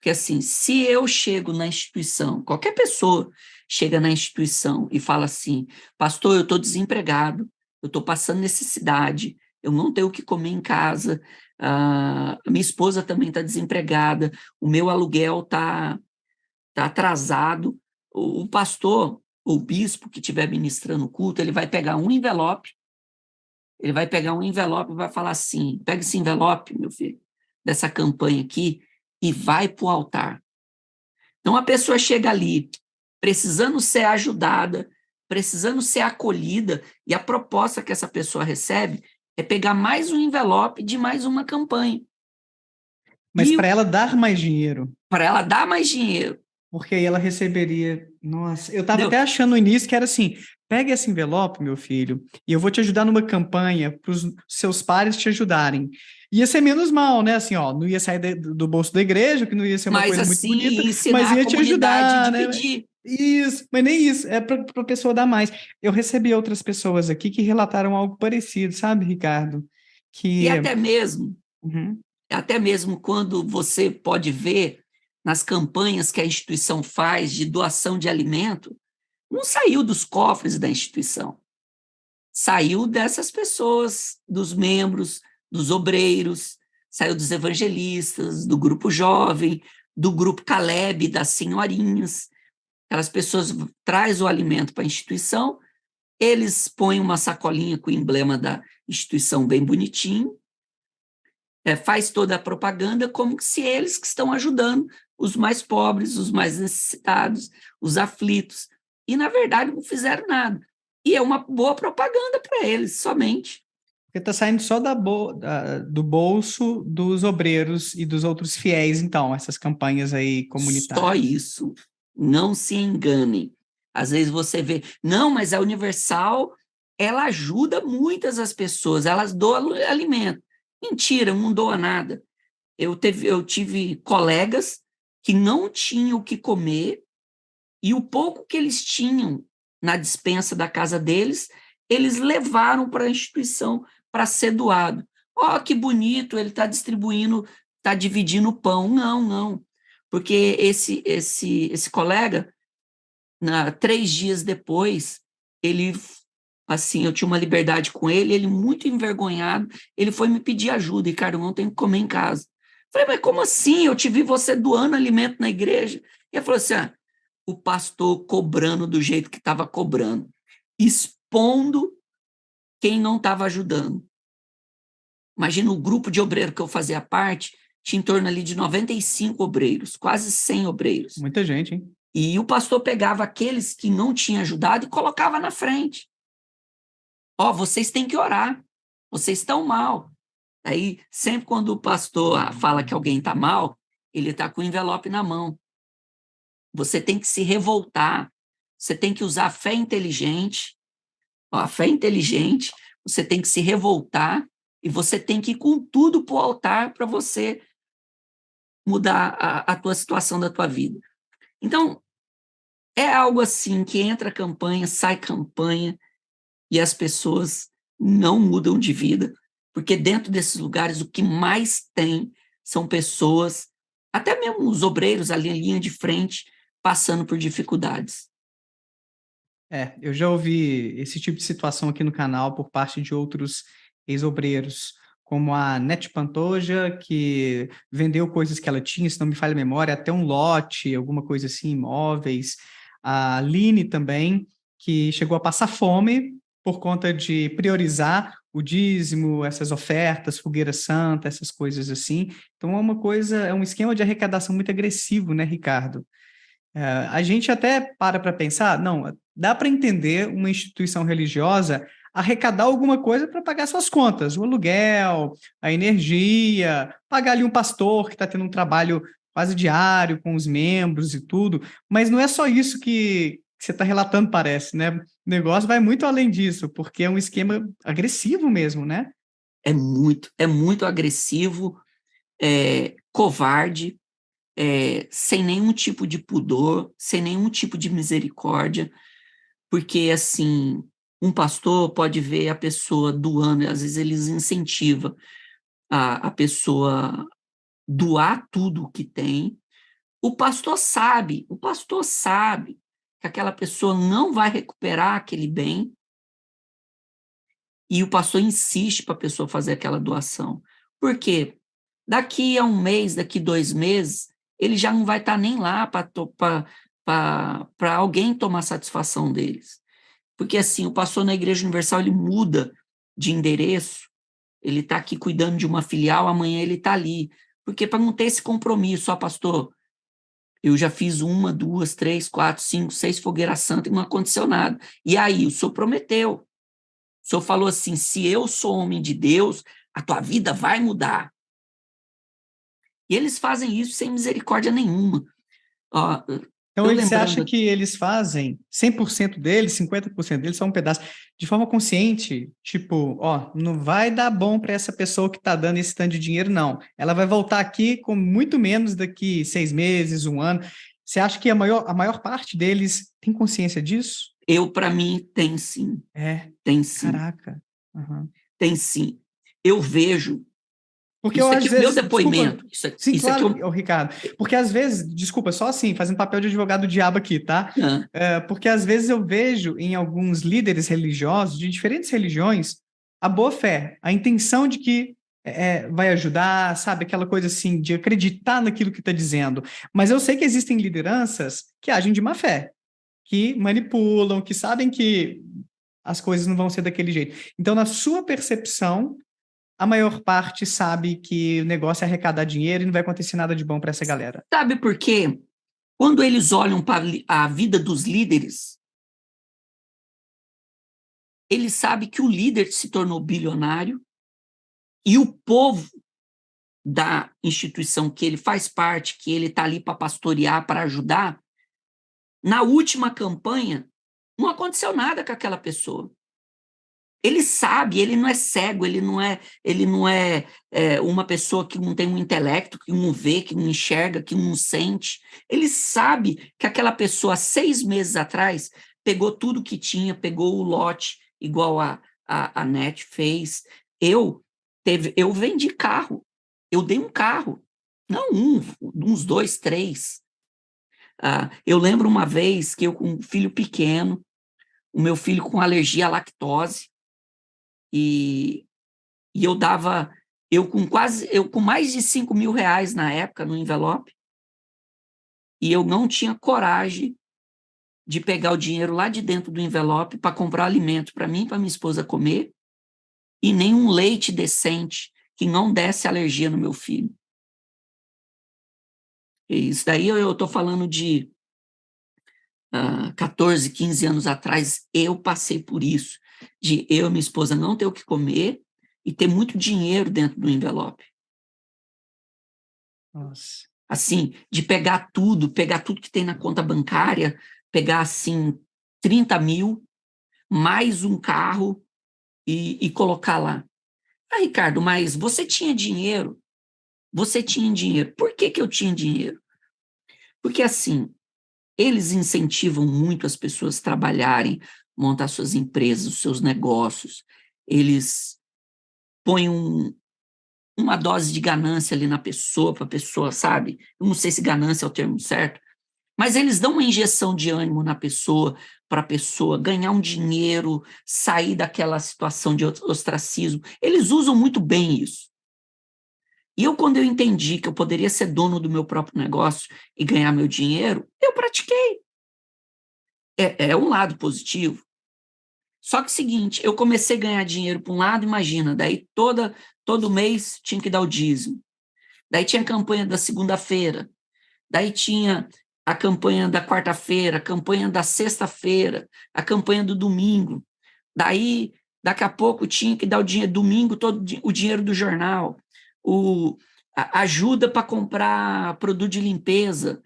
Porque, assim, se eu chego na instituição, qualquer pessoa chega na instituição e fala assim, pastor, eu estou desempregado, eu estou passando necessidade, eu não tenho o que comer em casa, a minha esposa também está desempregada, o meu aluguel tá atrasado, o pastor, ou o bispo que estiver ministrando o culto, ele vai pegar um envelope e vai falar assim, pega esse envelope, meu filho, dessa campanha aqui, e vai para o altar. Então, a pessoa chega ali precisando ser ajudada, precisando ser acolhida, e a proposta que essa pessoa recebe é pegar mais um envelope de mais uma campanha. Mas E para ela dar mais dinheiro, para ela dar mais dinheiro. porque aí ela receberia. Nossa, eu estava Entendeu? até achando no início que era assim: pega esse envelope, meu filho, e eu vou te ajudar numa campanha para os seus pares te ajudarem. Ia ser menos mal, né? Assim, ó, não ia sair do bolso da igreja, que não ia ser uma Mas, coisa muito bonita, assim, mas ensinar a ia te comunidade a ajudar, né? dividir. Isso, mas nem isso, é para a pessoa dar mais. Eu recebi outras pessoas aqui que relataram algo parecido, sabe, Ricardo? E Que. até mesmo, Uhum. até mesmo quando você pode ver nas campanhas que a instituição faz de doação de alimento, não saiu dos cofres da instituição. Saiu dessas pessoas, dos membros, dos obreiros, saiu dos evangelistas, do grupo jovem, do grupo Caleb, das senhorinhas. Aquelas pessoas traz o alimento para a instituição, eles põem uma sacolinha com o emblema da instituição bem bonitinho, faz toda a propaganda como se eles que estão ajudando os mais pobres, os mais necessitados, os aflitos. E, na verdade, não fizeram nada. E é uma boa propaganda para eles, somente. Porque está saindo só do bolso dos obreiros e dos outros fiéis, então, essas campanhas aí Só comunitárias. isso. Não se enganem. Às vezes você vê, não, mas a Universal, ela ajuda muitas as pessoas, elas doam alimento. Mentira, não doa nada. Eu tive colegas que não tinham o que comer e o pouco que eles tinham na despensa da casa deles, eles levaram para a instituição para ser doado. Ó, que bonito, ele está distribuindo, está dividindo o pão. Não, não. Porque esse colega, 3 dias depois, ele, assim, eu tinha uma liberdade com ele, ele muito envergonhado, ele foi me pedir ajuda, e, cara, eu não tenho que comer em casa. Falei, mas como assim? Eu te vi você doando alimento na igreja. E ele falou assim, o pastor cobrando do jeito que estava cobrando, expondo quem não estava ajudando. Imagina o grupo de obreiro que eu fazia parte, tinha em torno ali de 95 obreiros, quase 100 obreiros. Muita gente, hein? E o pastor pegava aqueles que não tinham ajudado e colocava na frente. Ó, vocês têm que orar, vocês estão mal. Aí, sempre quando o pastor fala que alguém está mal, ele está com o envelope na mão. Você tem que se revoltar, você tem que usar a fé inteligente. Ó, a fé inteligente, você tem que se revoltar e você tem que ir com tudo para o altar para você mudar a tua situação da tua vida. Então, é algo assim que entra campanha, sai campanha e as pessoas não mudam de vida, porque dentro desses lugares o que mais tem são pessoas, até mesmo os obreiros ali em linha de frente, passando por dificuldades. Eu já ouvi esse tipo de situação aqui no canal por parte de outros ex-obreiros, como a Nete Pantoja, que vendeu coisas que ela tinha, se não me falha a memória, até um lote, alguma coisa assim, imóveis. A Aline também, que chegou a passar fome por conta de priorizar o dízimo, essas ofertas, fogueira santa, essas coisas assim. Então é um esquema de arrecadação muito agressivo, né, Ricardo? A gente até para pensar, não, dá para entender uma instituição religiosa arrecadar alguma coisa para pagar suas contas, o aluguel, a energia, pagar ali um pastor que está tendo um trabalho quase diário com os membros e tudo, mas não é só isso que você está relatando, parece, né? O negócio vai muito além disso, porque é um esquema agressivo mesmo, né? É muito agressivo, covarde, sem nenhum tipo de pudor, sem nenhum tipo de misericórdia, porque, assim, um pastor pode ver a pessoa doando, às vezes eles incentivam a pessoa doar tudo o que tem. O pastor sabe que aquela pessoa não vai recuperar aquele bem, e o pastor insiste para a pessoa fazer aquela doação. Por quê? Daqui a um mês, daqui 2 meses, ele já não vai estar nem lá para alguém tomar satisfação deles. Porque assim, o pastor na Igreja Universal, ele muda de endereço, ele está aqui cuidando de uma filial, amanhã ele está ali. Porque para não ter esse compromisso, pastor, eu já fiz 1, 2, 3, 4, 5, 6 fogueiras santas e não aconteceu nada. E aí, o senhor prometeu. O senhor falou assim, se eu sou homem de Deus, a tua vida vai mudar. E eles fazem isso sem misericórdia nenhuma. Ó, Então, eu você acha lembrando, que eles fazem 100% deles, 50% deles, só um pedaço, de forma consciente? Tipo, ó, não vai dar bom para essa pessoa que está dando esse tanto de dinheiro, não. Ela vai voltar aqui com muito menos daqui 6 meses, um ano. Você acha que a maior parte deles tem consciência disso? para mim, tem sim, É, tem sim, caraca. Aham. tem sim. Eu vejo, Porque eu, isso às aqui é o meu vezes, desculpa, depoimento, isso, sim, isso aqui é claro, ô, Ricardo, porque às vezes, desculpa, só assim, fazendo papel de advogado do diabo aqui, tá? Porque às vezes eu vejo em alguns líderes religiosos de diferentes religiões a boa fé, a intenção de que vai ajudar, sabe? Aquela coisa assim, de acreditar naquilo que está dizendo. Mas eu sei que existem lideranças que agem de má fé, que manipulam, que sabem que as coisas não vão ser daquele jeito. Então, na sua percepção, a maior parte sabe que o negócio é arrecadar dinheiro e não vai acontecer nada de bom para essa galera. sabe por quê? Quando eles olham para a vida dos líderes, eles sabem que o líder se tornou bilionário e o povo da instituição que ele faz parte, que ele está ali para pastorear, para ajudar, Na última campanha, não aconteceu nada com aquela pessoa. Ele sabe, ele não é cego, ele não é uma pessoa que não tem um intelecto, que não vê, que não enxerga, que não sente. Ele sabe que aquela pessoa, 6 meses atrás, pegou tudo que tinha, pegou o lote, igual a NET fez. Eu vendi carro, eu dei um carro, não uns 2, 3. Eu lembro uma vez que eu com um filho pequeno, o meu filho com alergia à lactose, e eu com mais de 5 mil reais na época no envelope, e eu não tinha coragem de pegar o dinheiro lá de dentro do envelope para comprar alimento para mim e para minha esposa comer, e nem um leite decente que não desse alergia no meu filho. E isso daí eu estou falando de 14, 15 anos atrás, eu passei por isso, de eu e minha esposa não ter o que comer e ter muito dinheiro dentro do envelope. Nossa. Assim, de pegar tudo que tem na conta bancária, pegar, assim, 30 mil, mais um carro e colocar lá. Ricardo, mas você tinha dinheiro? Você tinha dinheiro. Por que eu tinha dinheiro? Porque, assim, eles incentivam muito as pessoas a trabalharem, montar suas empresas, os seus negócios. Eles põem uma dose de ganância ali na pessoa, para a pessoa, sabe? Eu não sei se ganância é o termo certo, mas eles dão uma injeção de ânimo na pessoa, para a pessoa ganhar um dinheiro, sair daquela situação de ostracismo. Eles usam muito bem isso. E quando eu entendi que eu poderia ser dono do meu próprio negócio e ganhar meu dinheiro, eu pratiquei. É um lado positivo. Só que é o seguinte, eu comecei a ganhar dinheiro por um lado, imagina, daí todo mês tinha que dar o dízimo. Daí tinha a campanha da segunda-feira, daí tinha a campanha da quarta-feira, a campanha da sexta-feira, a campanha do domingo. Daí, daqui a pouco, tinha que dar o dinheiro, domingo, todo o dinheiro do jornal, a ajuda para comprar produto de limpeza.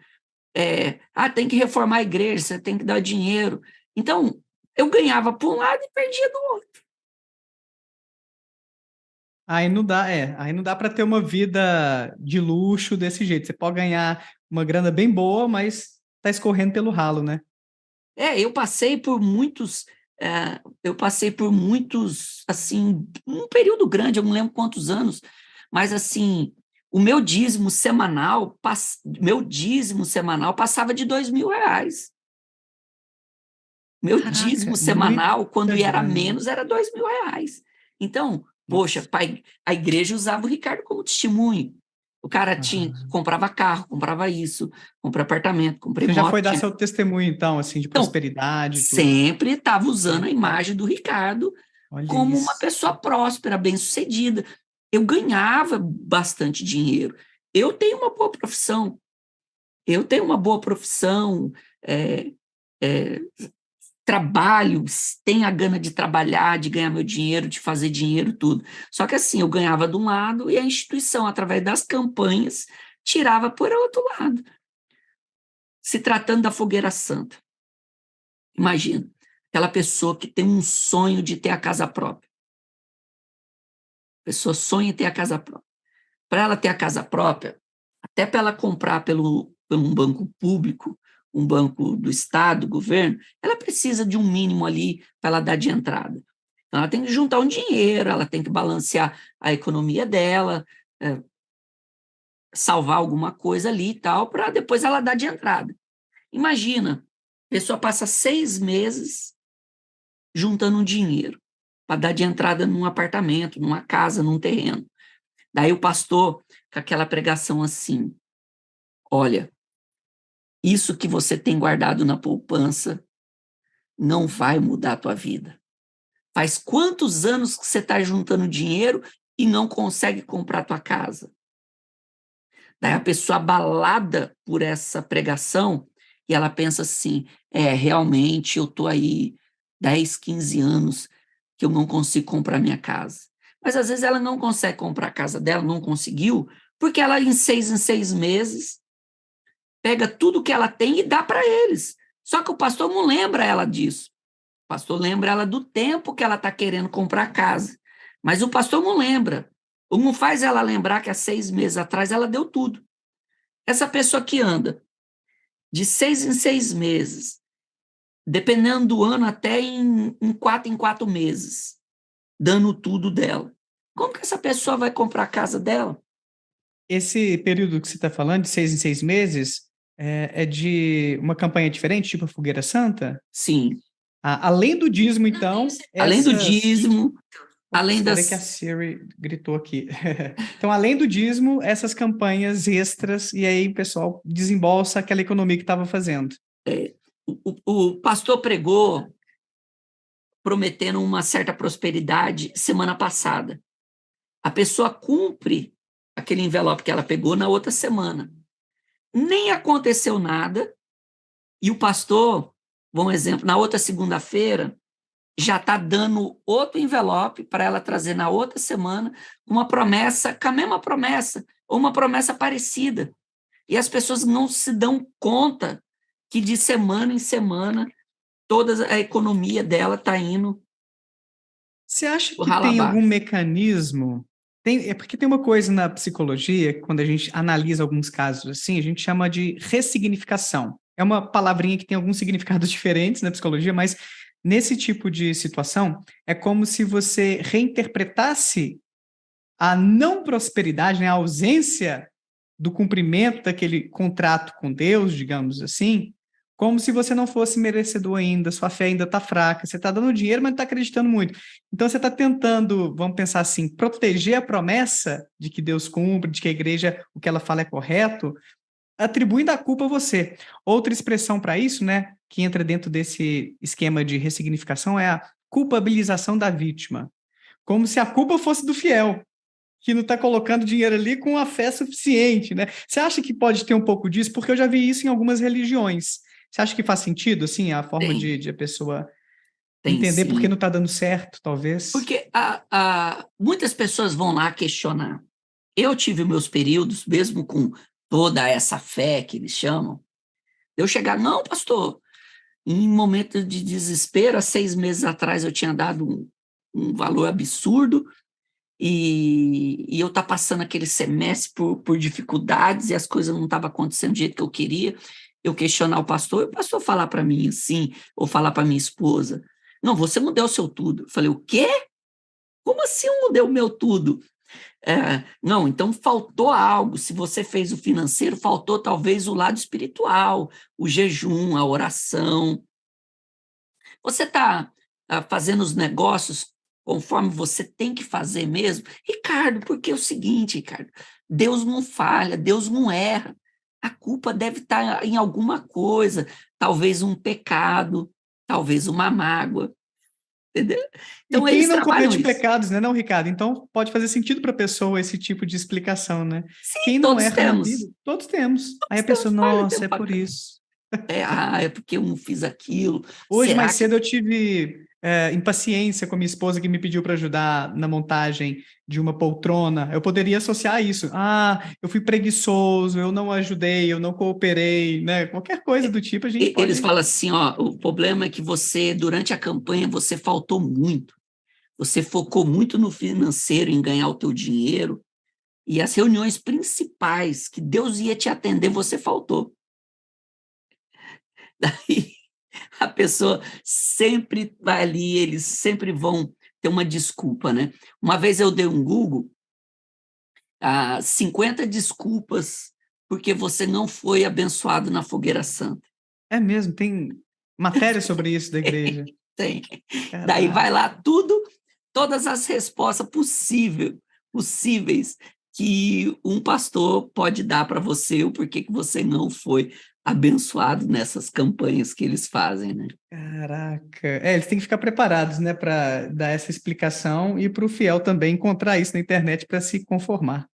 Tem que reformar a igreja, você tem que dar dinheiro. Então, eu ganhava por um lado e perdia do outro. Aí não dá para ter uma vida de luxo desse jeito. Você pode ganhar uma grana bem boa, mas tá escorrendo pelo ralo, né? Eu passei por muitos, assim, um período grande, eu não lembro quantos anos, mas, assim, o meu dízimo semanal passava de R$ 2.000. Meu dízimo Caraca, muita semanal, quando era grana. menos, era R$ 2.000. Então, poxa, Nossa. pai, a igreja usava o Ricardo como testemunho. O cara Aham. comprava carro, comprava isso, comprava apartamento, comprei Você já moto. foi dar seu testemunho, então, assim, de Então, prosperidade e tudo. sempre estava usando a Legal. imagem do Ricardo Olha como uma isso. pessoa próspera, bem-sucedida. Eu ganhava bastante dinheiro. Eu tenho uma boa profissão. Eu tenho uma boa profissão, é, é, trabalho, tenho a gana de trabalhar, de ganhar meu dinheiro, de fazer dinheiro, tudo. Só que assim, eu ganhava de um lado e a instituição, através das campanhas, tirava por outro lado. Se tratando da Fogueira Santa. Imagina, aquela pessoa que tem um sonho de ter a casa própria. A pessoa sonha em ter a casa própria. Para ela ter a casa própria, até para ela comprar por um banco público, um banco do Estado, do governo, ela precisa de um mínimo ali para ela dar de entrada. Então, ela tem que juntar um dinheiro, ela tem que balancear a economia dela, salvar alguma coisa ali e tal, para depois ela dar de entrada. Imagina, a pessoa passa 6 meses juntando um dinheiro para dar de entrada num apartamento, numa casa, num terreno. Daí o pastor, com aquela pregação assim, olha, isso que você tem guardado na poupança não vai mudar a tua vida. Faz quantos anos que você está juntando dinheiro e não consegue comprar tua casa? Daí a pessoa abalada por essa pregação, e ela pensa assim, realmente eu estou aí 10, 15 anos que eu não consigo comprar minha casa. Mas às vezes ela não consegue comprar a casa dela, não conseguiu, porque ela em 6 meses pega tudo que ela tem e dá para eles. Só que o pastor não lembra ela disso. O pastor lembra ela do tempo que ela está querendo comprar casa. Mas o pastor não lembra. Ou não faz ela lembrar que há 6 meses atrás ela deu tudo. Essa pessoa que anda de 6 em 6 meses, dependendo do ano, até em 4 em 4 meses, dando tudo dela. Como que essa pessoa vai comprar a casa dela? Esse período que você está falando, de 6 em 6 meses, é de uma campanha diferente, tipo a Fogueira Santa? Sim. Além do dízimo, então, Além do essas... dízimo, Ops, além peraí que a das. Siri gritou aqui. Então, além do dízimo, essas campanhas extras, e aí o pessoal desembolsa aquela economia que estava fazendo. O pastor pregou prometendo uma certa prosperidade semana passada. A pessoa cumpre aquele envelope que ela pegou na outra semana. Nem aconteceu nada, e o pastor, bom exemplo, na outra segunda-feira, já está dando outro envelope para ela trazer na outra semana, uma promessa, com a mesma promessa, ou uma promessa parecida. E as pessoas não se dão conta que de semana em semana toda a economia dela está indo Você acha por que rala tem algum abaixo. mecanismo? É porque tem uma coisa na psicologia, que quando a gente analisa alguns casos assim, a gente chama de ressignificação. É uma palavrinha que tem alguns significados diferentes na psicologia, mas nesse tipo de situação, é como se você reinterpretasse a não prosperidade, né, a ausência do cumprimento daquele contrato com Deus, digamos assim, como se você não fosse merecedor ainda, sua fé ainda está fraca, você está dando dinheiro, mas não está acreditando muito. Então você está tentando, vamos pensar assim, proteger a promessa de que Deus cumpre, de que a igreja, o que ela fala é correto, atribuindo a culpa a você. Outra expressão para isso, né, que entra dentro desse esquema de ressignificação é a culpabilização da vítima, como se a culpa fosse do fiel, que não está colocando dinheiro ali com a fé suficiente, né? Você acha que pode ter um pouco disso? Porque eu já vi isso em algumas religiões. Você acha que faz sentido, assim, a forma Tem, de a pessoa tem entender por que sim. não está dando certo, talvez? Porque muitas pessoas vão lá questionar. Eu tive meus períodos, mesmo com toda essa fé que eles chamam, eu chegar, não, pastor, em momentos de desespero, há 6 meses atrás eu tinha dado um valor absurdo e eu tá passando aquele semestre por dificuldades e as coisas não estavam acontecendo do jeito que eu queria. Eu questionar o pastor, e o pastor falar para mim assim, ou falar para minha esposa, não, você não deu o seu tudo. Eu falei, o quê? Como assim eu não dei o meu tudo? Não, então faltou algo. Se você fez o financeiro, faltou talvez o lado espiritual, o jejum, a oração. Você está fazendo os negócios conforme você tem que fazer mesmo? Ricardo, porque é o seguinte, Ricardo, Deus não falha, Deus não erra. A culpa deve estar em alguma coisa, talvez um pecado, talvez uma mágoa, entendeu? E Então, quem eles não trabalham comete isso. pecados, né, não, Ricardo? Então pode fazer sentido para a pessoa esse tipo de explicação, né? Sim, Quem não todos erra na vida, temos. todos temos. Aí a Todos pessoa, temos falha, nossa, temos é por pecado. isso. É porque eu não fiz aquilo. Hoje, mais Será que cedo, eu tive impaciência com a minha esposa que me pediu para ajudar na montagem de uma poltrona. Eu poderia associar isso. Ah, eu fui preguiçoso, eu não ajudei, eu não cooperei, né? Qualquer coisa do tipo, a gente eles pode. falam assim, ó, o problema é que você, durante a campanha, você faltou muito. Você focou muito no financeiro, em ganhar o teu dinheiro, e as reuniões principais que Deus ia te atender, você faltou. Daí a pessoa sempre vai ali, eles sempre vão ter uma desculpa, né? Uma vez eu dei um Google, 50 desculpas porque você não foi abençoado na fogueira santa. É mesmo, tem matéria sobre isso da igreja. Tem. Daí vai Caraca. lá tudo, todas as respostas possíveis que um pastor pode dar para você, o porquê que você não foi abençoado nessas campanhas que eles fazem, né? Caraca. Eles têm que ficar preparados, né, para dar essa explicação e para o fiel também encontrar isso na internet para se conformar.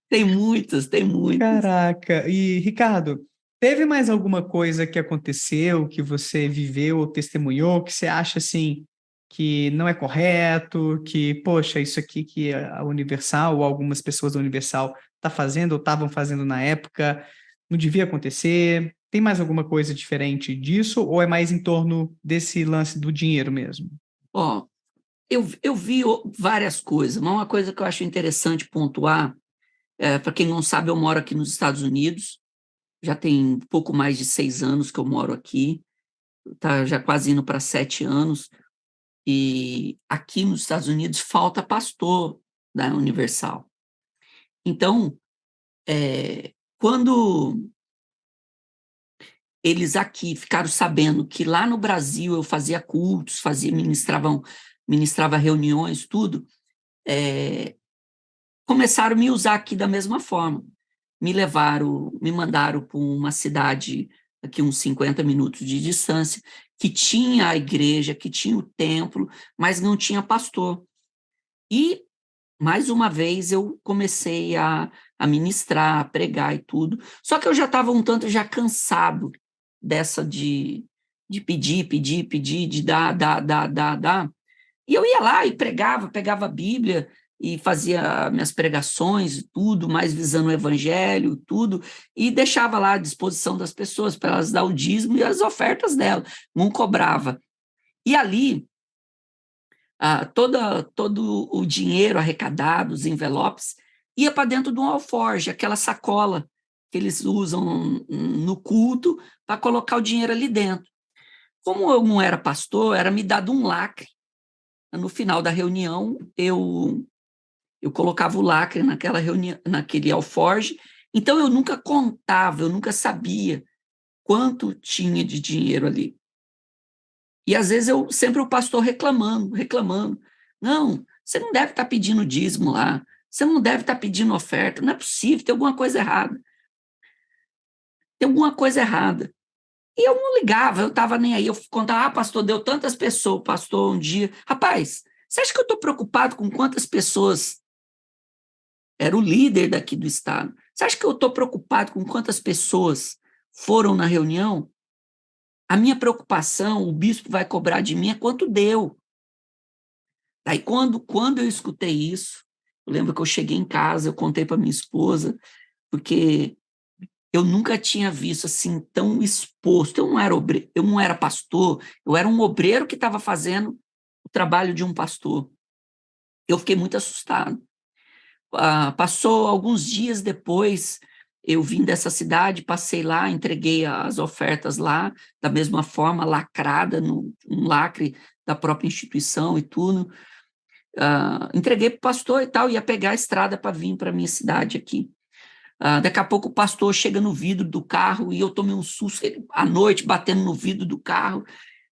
Tem muitas, tem muitas. Caraca. E, Ricardo, teve mais alguma coisa que aconteceu, que você viveu ou testemunhou, que você acha assim que não é correto, que, poxa, isso aqui que a Universal ou algumas pessoas da Universal tá fazendo ou estavam fazendo na época, não devia acontecer? Tem mais alguma coisa diferente disso ou é mais em torno desse lance do dinheiro mesmo? Ó, eu vi várias coisas, mas uma coisa que eu acho interessante pontuar, para quem não sabe, eu moro aqui nos Estados Unidos, já tem pouco mais de 6 anos que eu moro aqui, tá já quase indo para 7 anos, e aqui nos Estados Unidos falta pastor da Universal. Então, quando eles aqui ficaram sabendo que lá no Brasil eu fazia cultos, ministrava reuniões, tudo, começaram a me usar aqui da mesma forma. Me mandaram para uma cidade aqui uns 50 minutos de distância, que tinha a igreja, que tinha o templo, mas não tinha pastor. E, mais uma vez, eu comecei a ministrar, a pregar e tudo. Só que eu já estava um tanto já cansado dessa de pedir, de dar. E eu ia lá e pregava, pegava a Bíblia e fazia minhas pregações e tudo, mais visando o evangelho, tudo, e deixava lá à disposição das pessoas para elas dar o dízimo e as ofertas dela. Não cobrava. E ali, todo o dinheiro arrecadado, os envelopes, ia para dentro de um alforje, aquela sacola que eles usam no culto para colocar o dinheiro ali dentro. Como eu não era pastor, era me dado um lacre. No final da reunião, eu colocava o lacre naquela reunião, naquele alforje, então eu nunca contava, eu nunca sabia quanto tinha de dinheiro ali. E às vezes sempre o pastor reclamando. Não, você não deve estar pedindo dízimo lá, você não deve estar pedindo oferta, não é possível, tem alguma coisa errada. Tem alguma coisa errada. E eu não ligava, eu estava nem aí. Eu contava, pastor, deu tantas pessoas, pastor, um dia. Rapaz, você acha que eu estou preocupado com quantas pessoas? Era o líder daqui do estado. Você acha que eu estou preocupado com quantas pessoas foram na reunião? A minha preocupação, o bispo vai cobrar de mim, é quanto deu. Aí, quando eu escutei isso, eu lembro que eu cheguei em casa, eu contei para minha esposa, porque eu nunca tinha visto assim tão exposto. Eu não era pastor, eu era um obreiro que estava fazendo o trabalho de um pastor. Eu fiquei muito assustado. Passou alguns dias depois, eu vim dessa cidade, passei lá, entreguei as ofertas lá, da mesma forma, lacrada, um lacre da própria instituição e tudo. Entreguei para o pastor e tal, ia pegar a estrada para vir para a minha cidade aqui. Daqui a pouco o pastor chega no vidro do carro e eu tomei um susto à noite, batendo no vidro do carro.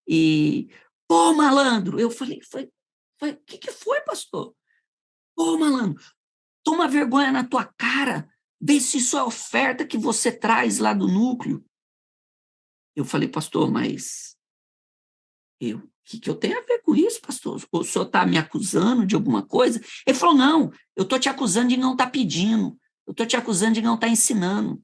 E, pô, malandro! Eu falei, o que foi, pastor? Pô, malandro, toma vergonha na tua cara, vê se isso é oferta que você traz lá do núcleo. Eu falei, pastor, mas o que eu tenho a ver com isso, pastor? O senhor está me acusando de alguma coisa? Ele falou, não, eu estou te acusando de não estar pedindo, eu estou te acusando de não estar ensinando.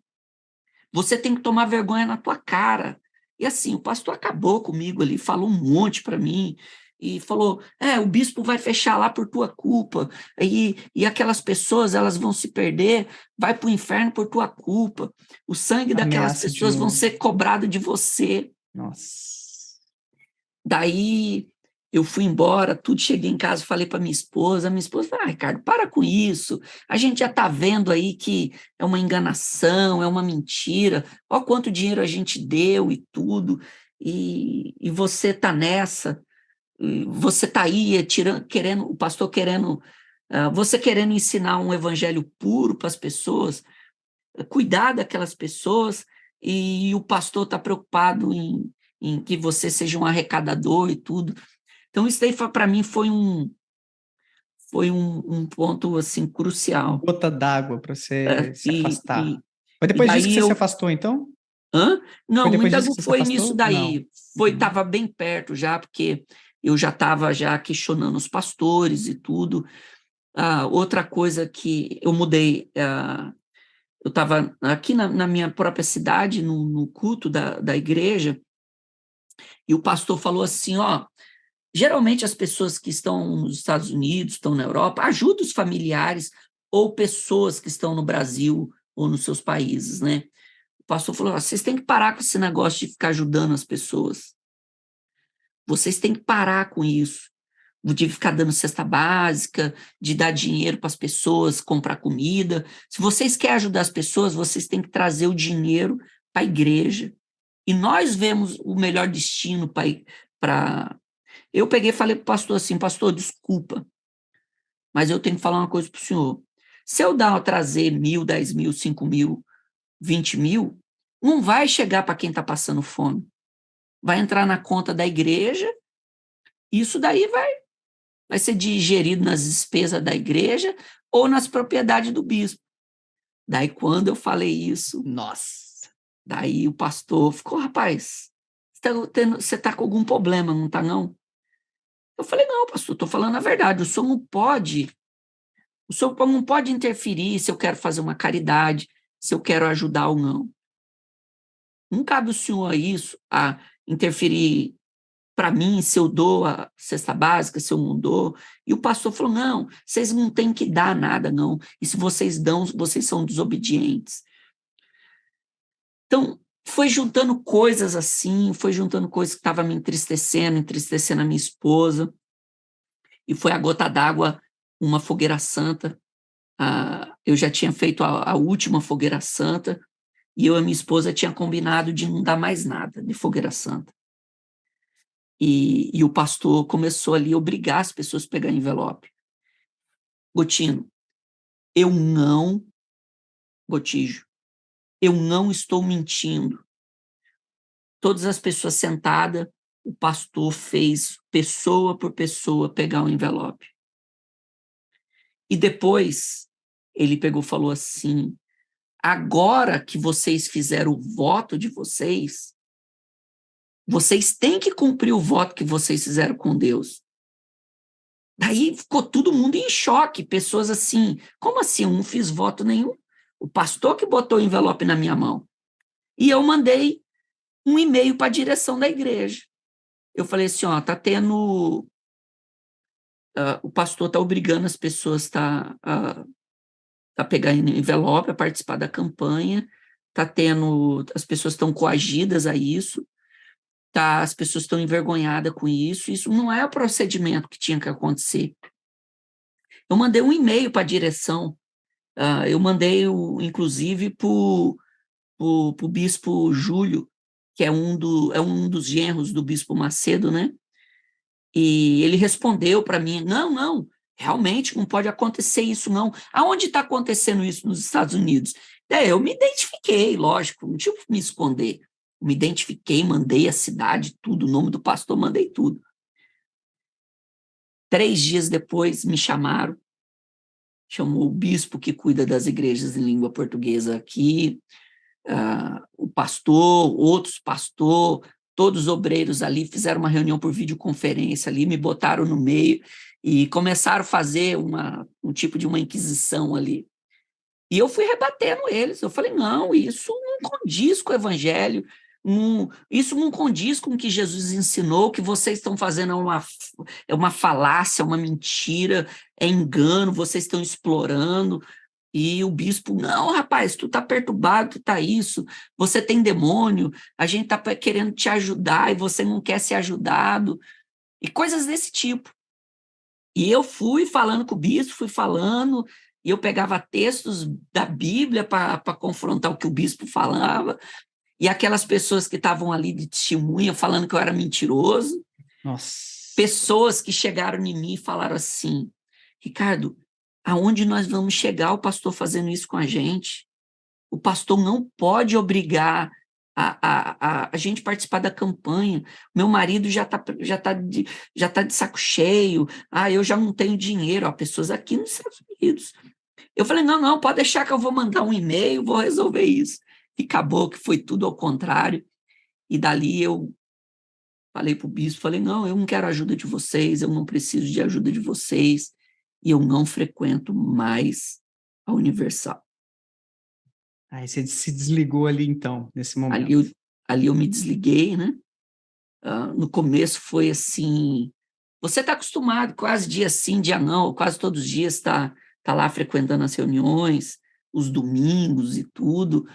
Você tem que tomar vergonha na tua cara. E assim, o pastor acabou comigo ali, falou um monte para mim, e falou, o bispo vai fechar lá por tua culpa, e aquelas pessoas, elas vão se perder, vai para o inferno por tua culpa, o sangue daquelas Ameaça pessoas vão ser cobrado de você. Nossa. Daí eu fui embora, tudo, cheguei em casa, falei para minha esposa falou, Ricardo, para com isso, a gente já está vendo aí que é uma enganação, é uma mentira, olha quanto dinheiro a gente deu e tudo, e você está nessa, você está aí querendo, o pastor querendo, você querendo ensinar um evangelho puro para as pessoas, cuidar daquelas pessoas, e o pastor está preocupado em que você seja um arrecadador e tudo. Então, isso daí, para mim, foi um ponto, assim, crucial. Gota d'água para você se afastar. Foi E depois disso que daí você se afastou, então? Foi Não, depois ainda disso não que você se foi nisso afastou? Não. daí. Estava bem perto já, porque eu já estava já questionando os pastores e tudo. Outra coisa que eu mudei, eu estava aqui na minha própria cidade, no culto da igreja, e o pastor falou assim, geralmente as pessoas que estão nos Estados Unidos, estão na Europa, ajudam os familiares ou pessoas que estão no Brasil ou nos seus países, né? pastor falou, vocês têm que parar com esse negócio de ficar ajudando as pessoas. Vocês têm que parar com isso, de ficar dando cesta básica, de dar dinheiro para as pessoas, comprar comida. Se vocês querem ajudar as pessoas, vocês têm que trazer o dinheiro para a igreja. E nós vemos o melhor destino para... Eu peguei e falei para o pastor assim, pastor, desculpa, mas eu tenho que falar uma coisa para o senhor. Se eu trazer 1.000, 10.000, 5.000, 20.000, não vai chegar para quem está passando fome. Vai entrar na conta da igreja, isso daí vai ser digerido nas despesas da igreja ou nas propriedades do bispo. Daí, quando eu falei isso, Nossa! daí o pastor ficou, rapaz, você está com algum problema, não está não? Eu falei, não, pastor, estou falando a verdade, o senhor não pode interferir se eu quero fazer uma caridade, se eu quero ajudar ou não. Não cabe o senhor a interferir para mim, se eu dou a cesta básica, se eu não dou. E o pastor falou, não, vocês não têm que dar nada, não. E se vocês dão, vocês são desobedientes. Então, foi juntando coisas assim, foi juntando coisas que estavam me entristecendo a minha esposa. E foi a gota d'água, uma fogueira santa. Eu já tinha feito a última fogueira santa, e eu e a minha esposa tinha combinado de não dar mais nada de fogueira santa. E o pastor começou ali a obrigar as pessoas a pegar envelope. Gotino, Gotijo, eu não estou mentindo. Todas as pessoas sentadas, o pastor fez pessoa por pessoa pegar o envelope. E depois ele pegou e falou assim, agora que vocês fizeram o voto de vocês têm que cumprir o voto que vocês fizeram com Deus. Daí ficou todo mundo em choque, pessoas assim, como assim? Eu não fiz voto nenhum. O pastor que botou o envelope na minha mão. E eu mandei um e-mail para a direção da igreja. Eu falei assim, ó, tá tendo... o pastor está obrigando as pessoas a pegar envelope, a participar da campanha, as pessoas estão coagidas a isso, as pessoas estão envergonhadas com isso não é o procedimento que tinha que acontecer. Eu mandei um e-mail para a direção, eu mandei, inclusive, para o bispo Júlio, que é um dos genros do bispo Macedo, né? E ele respondeu para mim, não, realmente não pode acontecer isso, não. Aonde está acontecendo isso nos Estados Unidos? Eu me identifiquei, lógico, não tive que me esconder. Me identifiquei, mandei a cidade, tudo, o nome do pastor, mandei tudo. 3 dias depois me chamou o bispo que cuida das igrejas em língua portuguesa aqui, o pastor, outros pastores, todos os obreiros ali fizeram uma reunião por videoconferência ali, me botaram no meio e começaram a fazer um tipo de uma inquisição ali. E eu fui rebatendo eles, eu falei, não, isso não condiz com o evangelho, isso não condiz com o que Jesus ensinou, o que vocês estão fazendo é uma falácia, uma mentira, é engano, vocês estão explorando. E o bispo, não, rapaz, tu tá perturbado, tu tá isso, você tem demônio, a gente tá querendo te ajudar e você não quer ser ajudado, e coisas desse tipo. E eu fui falando com o bispo, e eu pegava textos da Bíblia para confrontar o que o bispo falava, e aquelas pessoas que estavam ali de testemunha falando que eu era mentiroso. Nossa. Pessoas que chegaram em mim e falaram assim, Ricardo, aonde nós vamos chegar o pastor fazendo isso com a gente? O pastor não pode obrigar a gente participar da campanha. Meu marido já tá de saco cheio. Eu já não tenho dinheiro. Pessoas aqui nos Estados Unidos. Eu falei, não, pode deixar que eu vou mandar um e-mail, vou resolver isso. E acabou que foi tudo ao contrário. E dali eu falei para o bispo, falei, não, eu não quero a ajuda de vocês, eu não preciso de ajuda de vocês, e eu não frequento mais a Universal. Aí você se desligou ali, então, nesse momento. Ali eu me desliguei, né? No começo foi assim, você está acostumado, quase dia sim, dia não, quase todos os dias tá lá frequentando as reuniões, os domingos e tudo,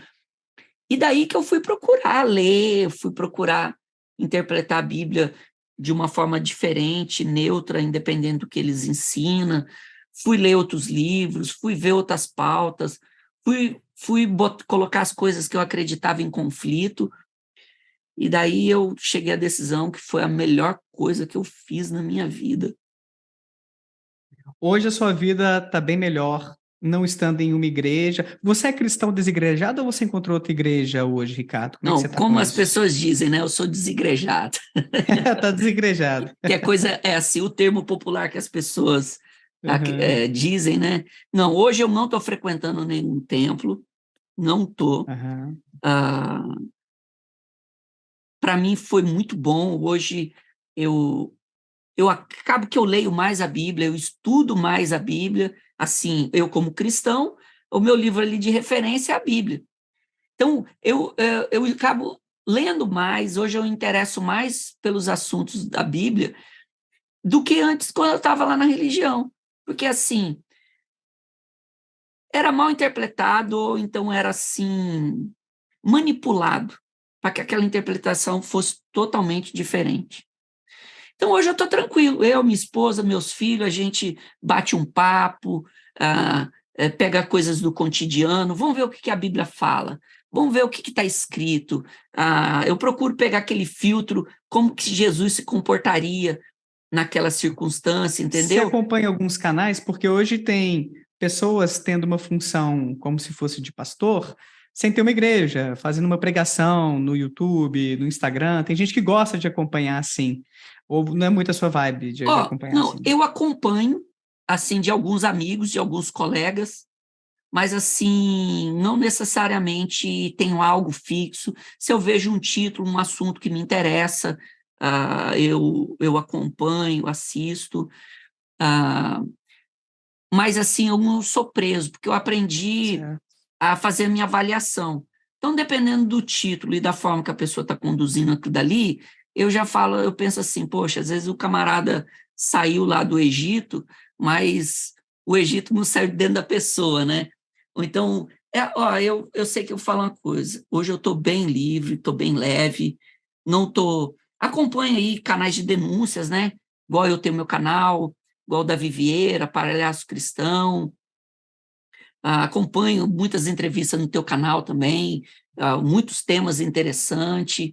E daí que eu fui procurar ler, fui procurar interpretar a Bíblia de uma forma diferente, neutra, independente do que eles ensinam. Fui ler outros livros, fui ver outras pautas, fui colocar as coisas que eu acreditava em conflito, e daí eu cheguei à decisão que foi a melhor coisa que eu fiz na minha vida. Hoje a sua vida está bem melhor, não estando em uma igreja. Você é cristão desigrejado ou você encontrou outra igreja hoje, Ricardo? Como é que você Não, está com como as isso? pessoas dizem, né? Eu sou desigrejado. Está desigrejado. Que a coisa é assim, o termo popular que as pessoas Aham, dizem, né? Não, hoje eu não estou frequentando nenhum templo, não estou. aham. Ah, para mim foi muito bom. Hoje eu, eu acabo que eu leio mais a Bíblia, eu estudo mais a Bíblia. Assim, eu como cristão, o meu livro ali de referência é a Bíblia. Então, eu acabo lendo mais, hoje eu interesso mais pelos assuntos da Bíblia do que antes, quando eu estava lá na religião. Porque, assim, era mal interpretado, ou então era, assim, manipulado, para que aquela interpretação fosse totalmente diferente. Então, hoje eu estou tranquilo. Eu, minha esposa, meus filhos, a gente bate um papo, pega coisas do cotidiano, vamos ver o que a Bíblia fala, vamos ver o que está escrito. Eu procuro pegar aquele filtro, como que Jesus se comportaria naquela circunstância, Você entendeu? acompanha alguns canais? Porque hoje tem pessoas tendo uma função como se fosse de pastor, sem ter uma igreja, fazendo uma pregação no YouTube, no Instagram. Tem gente que gosta de acompanhar assim. Ou não é muito a sua vibe de Ó, acompanhar não, assim? eu acompanho, assim, de alguns amigos, de alguns colegas, mas assim, não necessariamente tenho algo fixo. Se eu vejo um título, um assunto que me interessa, eu acompanho, assisto, ah, mas assim, eu não sou preso, porque eu aprendi Certo. a fazer a minha avaliação. Então, dependendo do título e da forma que a pessoa está conduzindo aquilo dali, eu já falo, eu penso assim, poxa, às vezes o camarada saiu lá do Egito, mas o Egito não saiu de dentro da pessoa, né? Ou então, eu sei que eu falo uma coisa, hoje eu estou bem livre, estou bem leve, não estou... Acompanho aí canais de denúncias, né? Igual eu tenho meu canal, igual o da Vivieira, Paralhaço Cristão, acompanho muitas entrevistas no teu canal também, muitos temas interessantes.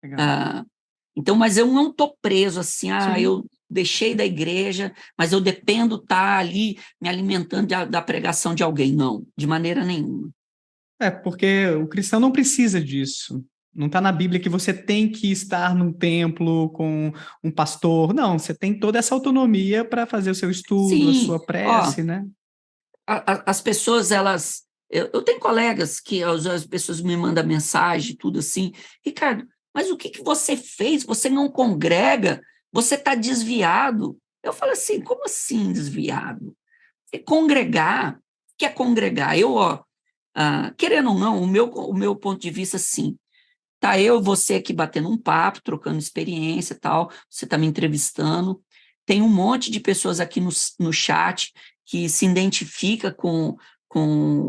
Legal. ah, então, mas eu não estou preso assim, Sim. eu deixei da igreja, mas eu dependo estar ali me alimentando da pregação de alguém. Não, de maneira nenhuma. É, porque o cristão não precisa disso. Não está na Bíblia que você tem que estar num templo com um pastor. Não, você tem toda essa autonomia para fazer o seu estudo, a Sim, sua ó, prece, né? as pessoas, elas... Eu tenho colegas que as pessoas me mandam mensagem, tudo assim, Ricardo, mas o que você fez? Você não congrega? Você está desviado? Eu falo assim, como assim desviado? É congregar, o que é congregar? Querendo ou não, o meu ponto de vista, sim, tá eu e você aqui batendo um papo, trocando experiência e tal, você está me entrevistando, tem um monte de pessoas aqui no chat que se identifica com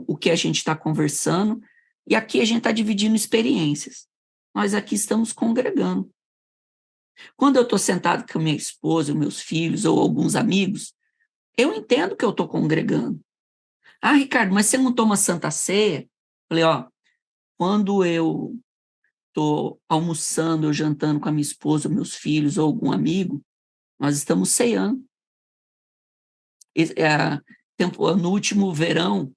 o que a gente está conversando, e aqui a gente está dividindo experiências. Nós aqui estamos congregando. Quando eu estou sentado com a minha esposa, meus filhos ou alguns amigos, eu entendo que eu estou congregando. Ricardo, mas você não toma Santa Ceia? Falei, quando eu estou almoçando ou jantando com a minha esposa, meus filhos ou algum amigo, nós estamos ceando. No último verão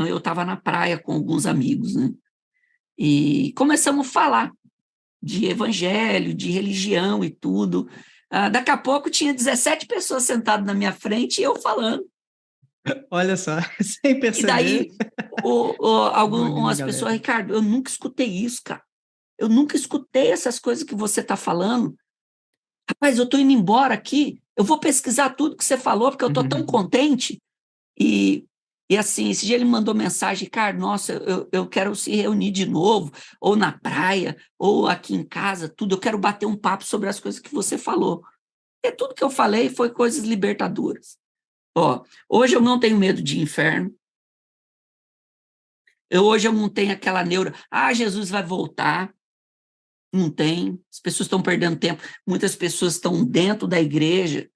eu estava na praia com alguns amigos, né? E começamos a falar de evangelho, de religião e tudo. Daqui a pouco tinha 17 pessoas sentadas na minha frente e eu falando. Olha só, sem E perceber, daí reunindo a algumas pessoas, galera. Ricardo, eu nunca escutei isso, cara. Eu nunca escutei essas coisas que você está falando. Rapaz, eu estou indo embora aqui, eu vou pesquisar tudo que você falou, porque eu estou tão contente. E, e assim, esse dia ele me mandou mensagem, Ricardo, nossa, eu quero se reunir de novo, ou na praia, ou aqui em casa, tudo. Eu quero bater um papo sobre as coisas que você falou. E tudo que eu falei foi coisas libertadoras. Hoje eu não tenho medo de inferno. Hoje eu não tenho aquela neura, Jesus vai voltar. Não tem, as pessoas estão perdendo tempo. Muitas pessoas estão dentro da igreja,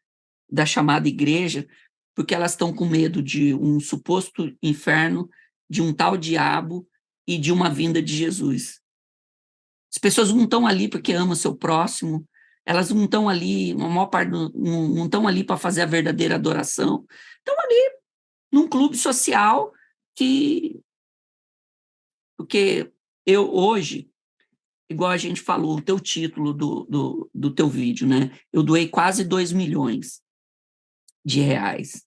da chamada igreja, porque elas estão com medo de um suposto inferno, de um tal diabo e de uma vinda de Jesus. As pessoas não estão ali porque amam seu próximo, elas não estão ali, a maior parte não estão ali para fazer a verdadeira adoração, estão ali num clube social que... Porque eu hoje, igual a gente falou, o teu título do teu vídeo, né? Eu doei quase 2 milhões de reais.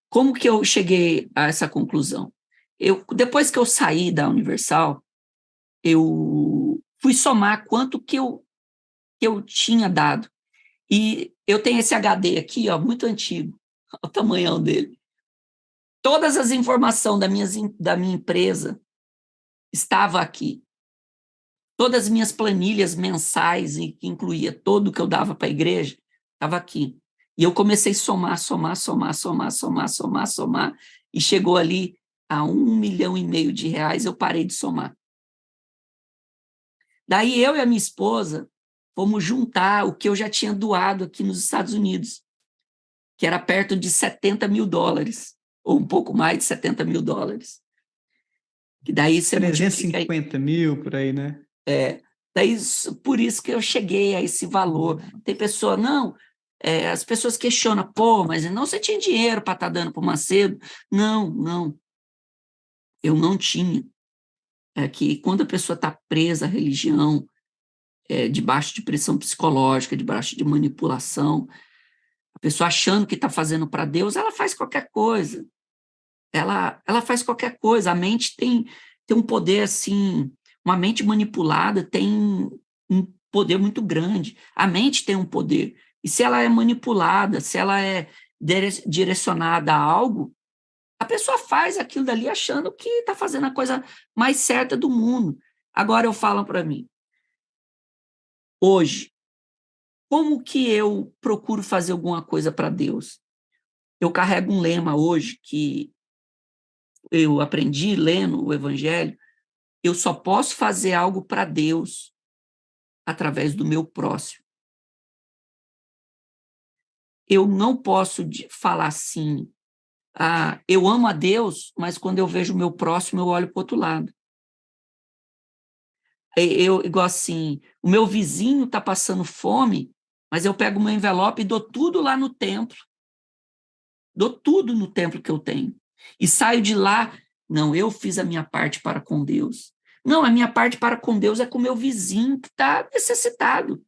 Como que eu cheguei a essa conclusão? Depois que eu saí da Universal, eu fui somar quanto que eu tinha dado. E eu tenho esse HD aqui, ó, muito antigo, o tamanhão dele. Todas as informações da minha empresa estavam aqui. Todas as minhas planilhas mensais, que incluía todo o que eu dava para a igreja, estava aqui. E eu comecei a somar, e chegou ali a 1,5 milhão de reais, eu parei de somar. Daí eu e a minha esposa fomos juntar o que eu já tinha doado aqui nos Estados Unidos, que era perto de $70 mil, ou um pouco mais de $70 mil. Que daí você 350 mil, por aí, né? Daí, por isso que eu cheguei a esse valor. Tem pessoa, não, as pessoas questionam, pô, mas não você tinha dinheiro para estar dando para o Macedo? Não, eu não tinha. É que quando a pessoa está presa à religião, debaixo de pressão psicológica, debaixo de manipulação, a pessoa achando que está fazendo para Deus, ela faz qualquer coisa. Ela faz qualquer coisa. A mente tem um poder assim, uma mente manipulada tem um poder muito grande. A mente tem um poder. E se ela é manipulada, se ela é direcionada a algo, a pessoa faz aquilo dali achando que está fazendo a coisa mais certa do mundo. Agora eu falo para mim, hoje, como que eu procuro fazer alguma coisa para Deus? Eu carrego um lema hoje que eu aprendi lendo o Evangelho. Eu só posso fazer algo para Deus através do meu próximo. Eu não posso falar assim, eu amo a Deus, mas quando eu vejo o meu próximo, eu olho para o outro lado. Igual assim, o meu vizinho está passando fome, mas eu pego o meu envelope e dou tudo lá no templo. Dou tudo no templo que eu tenho. E saio de lá, não, eu fiz a minha parte para com Deus. Não, a minha parte para com Deus é com o meu vizinho que está necessitado.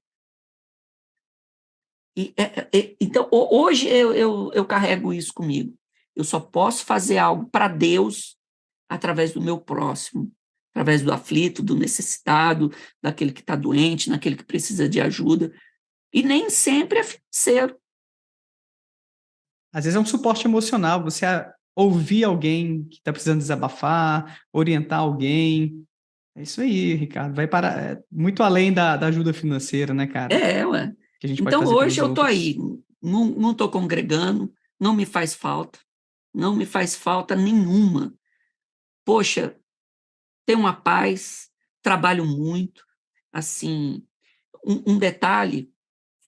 Então, hoje eu carrego isso comigo. Eu só posso fazer algo para Deus através do meu próximo, através do aflito, do necessitado, daquele que está doente, daquele que precisa de ajuda. E nem sempre é financeiro. Às vezes é um suporte emocional, você ouvir alguém que está precisando desabafar, orientar alguém. É isso aí, Ricardo. Vai para muito além da ajuda financeira, né, cara? Ué. Que a gente pode Então, fazer hoje pelos eu estou outros. aí, não estou congregando, não me faz falta nenhuma. Poxa, tenho uma paz, trabalho muito, assim, um detalhe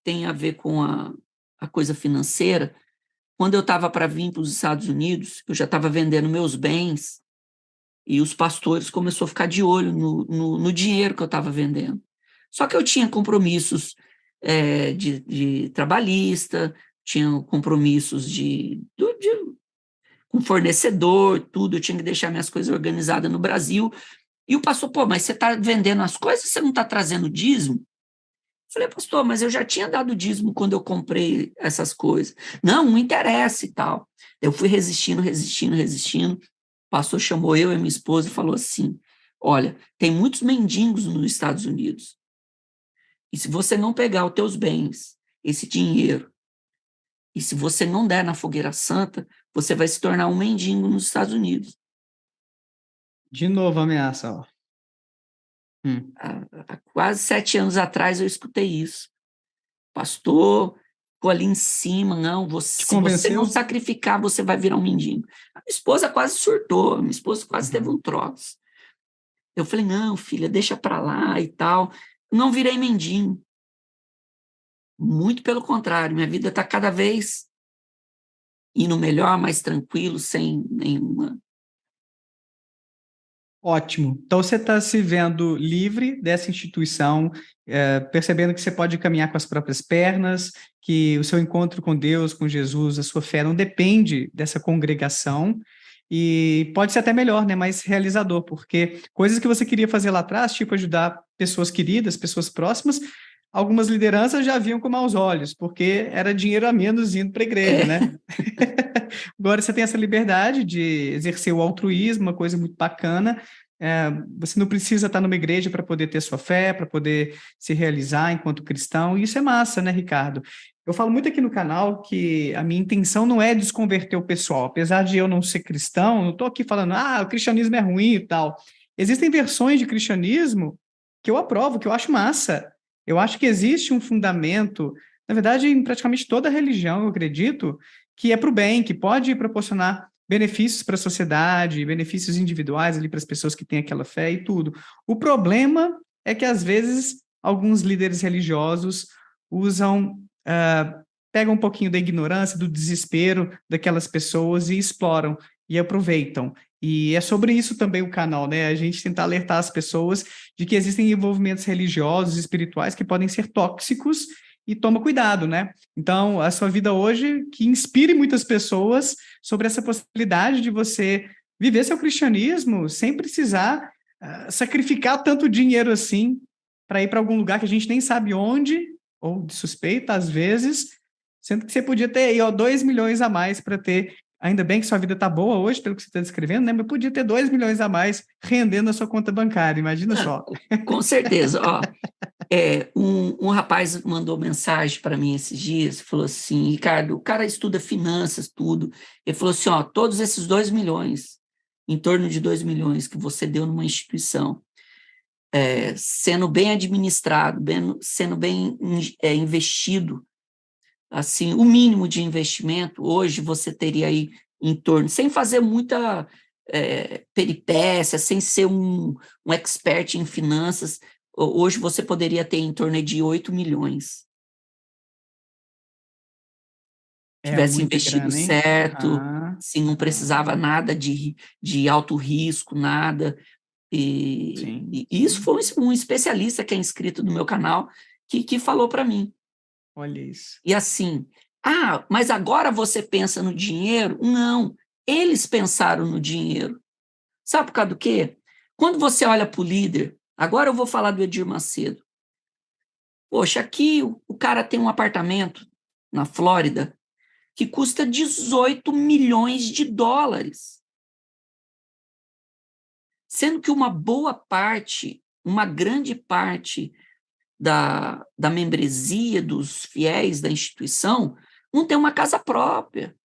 tem a ver com a coisa financeira. Quando eu estava para vir para os Estados Unidos, eu já estava vendendo meus bens e os pastores começaram a ficar de olho no dinheiro que eu estava vendendo. Só que eu tinha compromissos de trabalhista, tinha compromissos com fornecedor, tudo, eu tinha que deixar minhas coisas organizadas no Brasil. E o pastor, pô, mas você está vendendo as coisas, você não está trazendo dízimo? Falei, pastor, mas eu já tinha dado dízimo quando eu comprei essas coisas. Não interessa e tal. Eu fui resistindo. O pastor chamou eu e minha esposa e falou assim, olha, tem muitos mendigos nos Estados Unidos. E se você não pegar os teus bens, esse dinheiro, e se você não der na fogueira santa, você vai se tornar um mendigo nos Estados Unidos. De novo a ameaça, ó. Há quase 7 anos atrás eu escutei isso. Pastor, ficou ali em cima, não, Te se você não convenceu? sacrificar, você vai virar um mendigo. A minha esposa quase surtou, a minha esposa quase teve um troço. Eu falei, não, filha, deixa para lá e tal. Não virei mendigo. Muito pelo contrário, minha vida está cada vez indo melhor, mais tranquilo, sem nenhuma. Ótimo. Então você está se vendo livre dessa instituição, percebendo que você pode caminhar com as próprias pernas, que o seu encontro com Deus, com Jesus, a sua fé não depende dessa congregação, e pode ser até melhor, né? Mais realizador, porque coisas que você queria fazer lá atrás, tipo ajudar pessoas queridas, pessoas próximas, algumas lideranças já viam com maus olhos, porque era dinheiro a menos indo para a igreja, né? Agora você tem essa liberdade de exercer o altruísmo, uma coisa muito bacana. Você não precisa estar numa igreja para poder ter sua fé, para poder se realizar enquanto cristão. E isso é massa, né, Ricardo? Eu falo muito aqui no canal que a minha intenção não é desconverter o pessoal. Apesar de eu não ser cristão, não estou aqui falando, o cristianismo é ruim e tal. Existem versões de cristianismo que eu aprovo, que eu acho massa. Eu acho que existe um fundamento, na verdade, em praticamente toda religião, eu acredito, que é para o bem, que pode proporcionar benefícios para a sociedade, benefícios individuais ali para as pessoas que têm aquela fé e tudo. O problema é que, às vezes, alguns líderes religiosos usam, pegam um pouquinho da ignorância, do desespero daquelas pessoas e exploram e aproveitam. E é sobre isso também o canal, né? A gente tentar alertar as pessoas de que existem envolvimentos religiosos, espirituais que podem ser tóxicos e toma cuidado, né? Então, a sua vida hoje que inspire muitas pessoas sobre essa possibilidade de você viver seu cristianismo sem precisar sacrificar tanto dinheiro assim para ir para algum lugar que a gente nem sabe onde, ou de suspeita às vezes, sendo que você podia ter aí, 2 milhões a mais para ter. Ainda bem que sua vida está boa hoje, pelo que você está descrevendo, né? Mas podia ter 2 milhões a mais rendendo na sua conta bancária, imagina só. Com certeza, ó. Um rapaz mandou mensagem para mim esses dias, falou assim, Ricardo, o cara estuda finanças, tudo. Ele falou assim, ó, todos esses 2 milhões, em torno de 2 milhões que você deu numa instituição, sendo bem administrado, sendo bem investido, assim, o mínimo de investimento, hoje você teria aí em torno, sem fazer muita peripécia, sem ser um expert em finanças, hoje você poderia ter em torno de 8 milhões. É Tivesse muita investido grana, hein? certo, sim, não precisava nada de alto risco, nada. Sim, E isso sim. foi um especialista que é inscrito no meu canal que falou para mim. Olha isso. E assim, mas agora você pensa no dinheiro? Não, eles pensaram no dinheiro. Sabe por causa do quê? Quando você olha para o líder, agora eu vou falar do Edir Macedo. Poxa, aqui o cara tem um apartamento na Flórida que custa 18 milhões de dólares. Sendo que uma boa parte, uma grande parte da membresia dos fiéis da instituição não tem uma casa própria.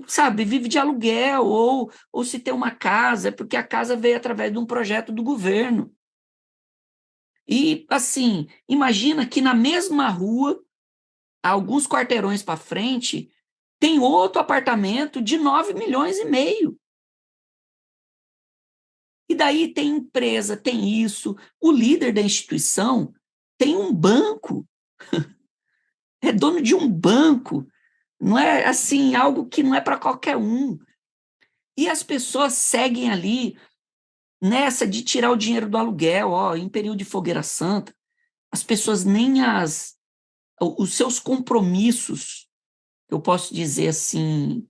Sabe, vive de aluguel, ou se tem uma casa, é porque a casa veio através de um projeto do governo. E, assim, imagina que na mesma rua, alguns quarteirões para frente, tem outro apartamento de 9 milhões e meio. E daí tem empresa, tem isso. O líder da instituição tem um banco, é dono de um banco. Não é assim, algo que não é para qualquer um. E as pessoas seguem ali nessa de tirar o dinheiro do aluguel, em período de fogueira santa. As pessoas nem os seus compromissos, eu posso dizer assim,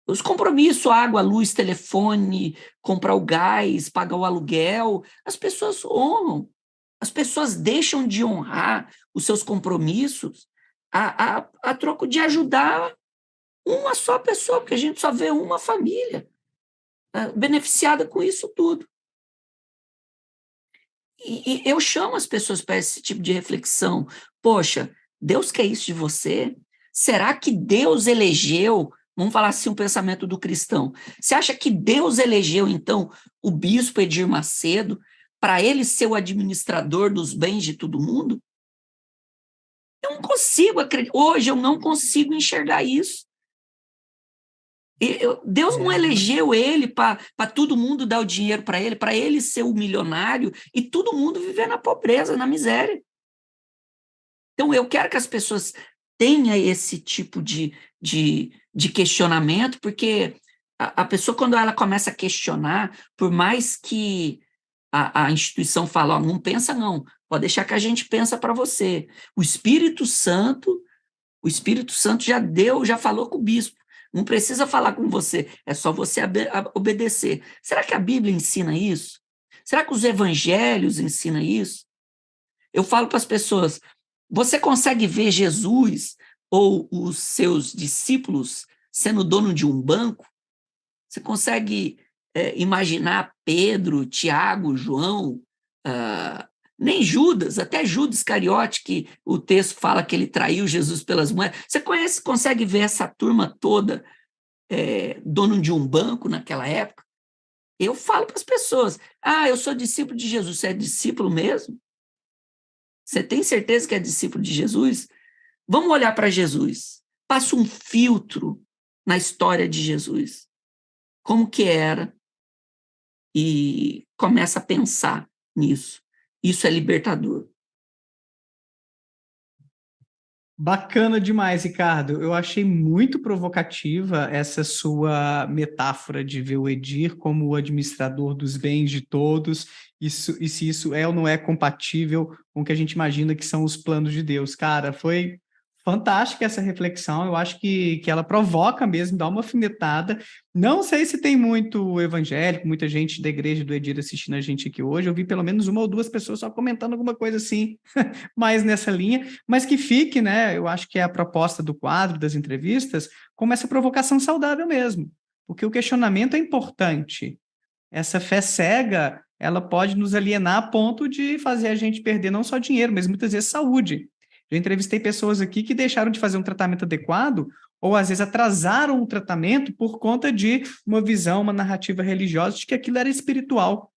os compromissos, água, luz, telefone, comprar o gás, pagar o aluguel, as pessoas honram. As pessoas deixam de honrar os seus compromissos a troco de ajudar uma só pessoa, porque a gente só vê uma família beneficiada com isso tudo. E eu chamo as pessoas para esse tipo de reflexão. Poxa, Deus quer isso de você? Será que Deus elegeu, vamos falar assim, o pensamento do cristão, você acha que Deus elegeu, então, o bispo Edir Macedo para ele ser o administrador dos bens de todo mundo? Eu não consigo acreditar, hoje eu não consigo enxergar isso. Deus não elegeu ele para todo mundo dar o dinheiro para ele ser o milionário e todo mundo viver na pobreza, na miséria. Então, eu quero que as pessoas tenham esse tipo de questionamento, porque a pessoa, quando ela começa a questionar, por mais que a instituição fale, ó, não pensa não, pode deixar que a gente pensa para você. O Espírito Santo já falou com o bispo. Não precisa falar com você, é só você obedecer. Será que a Bíblia ensina isso? Será que os evangelhos ensinam isso? Eu falo para as pessoas, você consegue ver Jesus ou os seus discípulos sendo dono de um banco? Você consegue imaginar Pedro, Tiago, João, nem Judas, até Judas Iscariote, que o texto fala que ele traiu Jesus pelas moedas. Você consegue ver essa turma toda dono de um banco naquela época? Eu falo para as pessoas, eu sou discípulo de Jesus. Você é discípulo mesmo? Você tem certeza que é discípulo de Jesus? Vamos olhar para Jesus. Passa um filtro na história de Jesus. Como que era? E começa a pensar nisso. Isso é libertador. Bacana demais, Ricardo. Eu achei muito provocativa essa sua metáfora de ver o Edir como o administrador dos bens de todos, e se isso é ou não é compatível com o que a gente imagina que são os planos de Deus. Cara, foi fantástica essa reflexão. Eu acho que ela provoca mesmo, dá uma alfinetada. Não sei se tem muito evangélico, muita gente da igreja do Edir assistindo a gente aqui hoje. Eu vi pelo menos uma ou duas pessoas só comentando alguma coisa assim, mais nessa linha, mas que fique, né? Eu acho que é a proposta do quadro, das entrevistas, como essa provocação saudável mesmo, porque o questionamento é importante. Essa fé cega, ela pode nos alienar a ponto de fazer a gente perder não só dinheiro, mas muitas vezes saúde. Já entrevistei pessoas aqui que deixaram de fazer um tratamento adequado ou às vezes atrasaram o tratamento por conta de uma visão, uma narrativa religiosa de que aquilo era espiritual.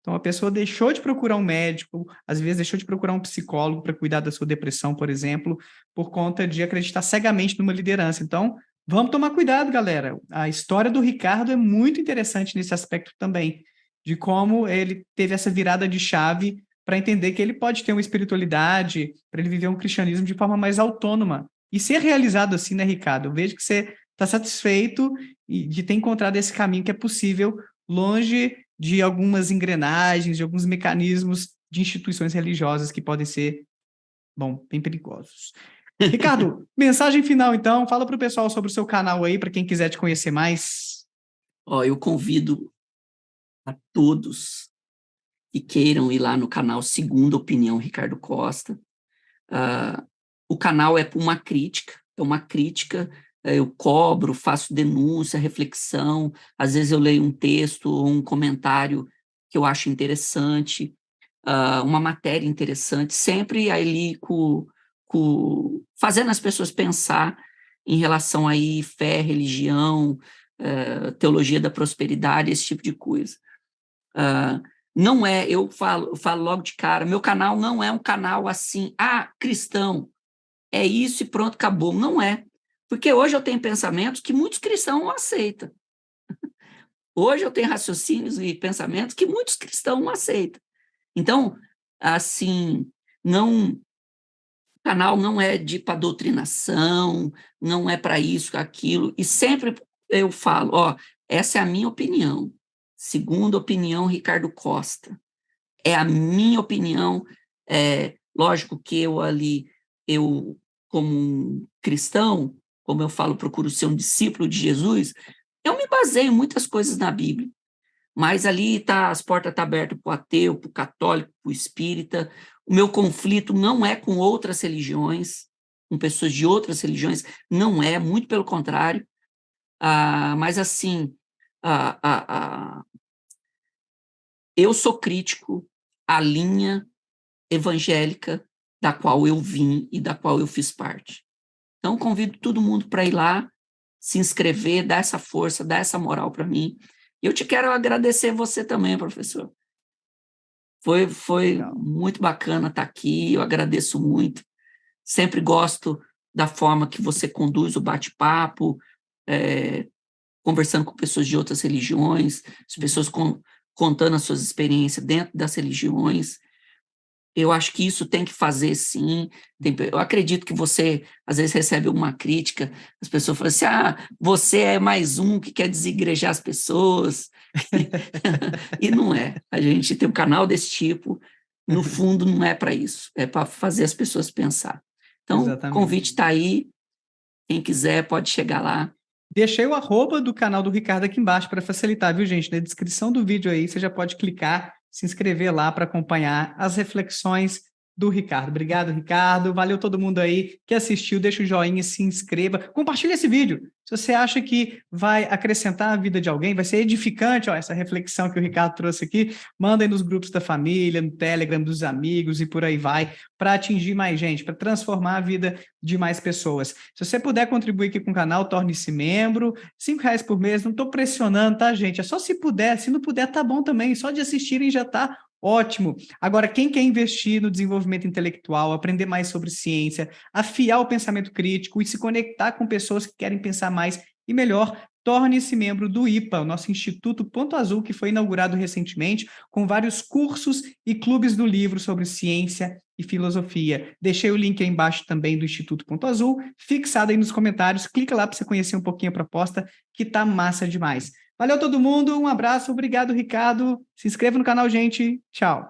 Então, a pessoa deixou de procurar um médico, às vezes deixou de procurar um psicólogo para cuidar da sua depressão, por exemplo, por conta de acreditar cegamente numa liderança. Então, vamos tomar cuidado, galera. A história do Ricardo é muito interessante nesse aspecto também, de como ele teve essa virada de chave para entender que ele pode ter uma espiritualidade, para ele viver um cristianismo de forma mais autônoma. E ser realizado assim, né, Ricardo? Eu vejo que você está satisfeito de ter encontrado esse caminho que é possível, longe de algumas engrenagens, de alguns mecanismos de instituições religiosas que podem ser, bom, bem perigosos. Ricardo, mensagem final, então. Fala para o pessoal sobre o seu canal aí, para quem quiser te conhecer mais. Eu convido a todos que queiram ir lá no canal Segunda Opinião Ricardo Costa. O canal é uma crítica, eu cobro, faço denúncia, reflexão, às vezes eu leio um texto ou um comentário que eu acho interessante, uma matéria interessante, sempre ali fazendo as pessoas pensar em relação aí fé, religião, teologia da prosperidade, esse tipo de coisa. Não é, eu falo logo de cara, meu canal não é um canal assim, cristão, é isso e pronto, acabou. Não é. Porque hoje eu tenho pensamentos que muitos cristãos não aceitam. Hoje eu tenho raciocínios e pensamentos que muitos cristãos não aceitam. Então, assim, o canal não é para doutrinação, não é para isso, aquilo, e sempre eu falo, essa é a minha opinião. Segunda opinião, Ricardo Costa. É a minha opinião, lógico que eu como um cristão, como eu falo, procuro ser um discípulo de Jesus, eu me baseio em muitas coisas na Bíblia, mas ali as portas estão abertas para o ateu, para o católico, para o espírita. O meu conflito não é com outras religiões, com pessoas de outras religiões, não é, muito pelo contrário. Mas, assim, eu sou crítico à linha evangélica da qual eu vim e da qual eu fiz parte. Então, convido todo mundo para ir lá, se inscrever, dar essa força, dar essa moral para mim. E eu te quero agradecer você também, professor. Foi muito bacana estar aqui, eu agradeço muito. Sempre gosto da forma que você conduz o bate-papo, conversando com pessoas de outras religiões, as pessoas contando as suas experiências dentro das religiões. Eu acho que isso tem que fazer, sim. Eu acredito que você, às vezes, recebe uma crítica, as pessoas falam assim, você é mais um que quer desigrejar as pessoas. E não é. A gente tem um canal desse tipo, no fundo, não é para isso. É para fazer as pessoas pensar. Então, o convite Exatamente. está aí. Quem quiser pode chegar lá. Deixei o arroba do canal do Ricardo aqui embaixo para facilitar, viu, gente? Na descrição do vídeo aí, você já pode clicar, se inscrever lá para acompanhar as reflexões do Ricardo. Obrigado, Ricardo. Valeu todo mundo aí que assistiu. Deixa o joinha, se inscreva. Compartilha esse vídeo. Se você acha que vai acrescentar a vida de alguém, vai ser edificante, ó, essa reflexão que o Ricardo trouxe aqui, manda aí nos grupos da família, no Telegram, dos amigos e por aí vai, para atingir mais gente, para transformar a vida de mais pessoas. Se você puder contribuir aqui com o canal, torne-se membro. R$ 5 por mês, não estou pressionando, tá, gente? É só se puder. Se não puder, tá bom também. Só de assistirem já tá ótimo. Agora, quem quer investir no desenvolvimento intelectual, aprender mais sobre ciência, afiar o pensamento crítico e se conectar com pessoas que querem pensar mais e melhor, torne-se membro do IPA, o nosso Instituto Ponto Azul, que foi inaugurado recentemente, com vários cursos e clubes do livro sobre ciência e filosofia. Deixei o link aí embaixo também do Instituto Ponto Azul, fixado aí nos comentários. Clica lá para você conhecer um pouquinho a proposta, que tá massa demais. Valeu todo mundo, um abraço, obrigado, Ricardo. Se inscreva no canal, gente. Tchau.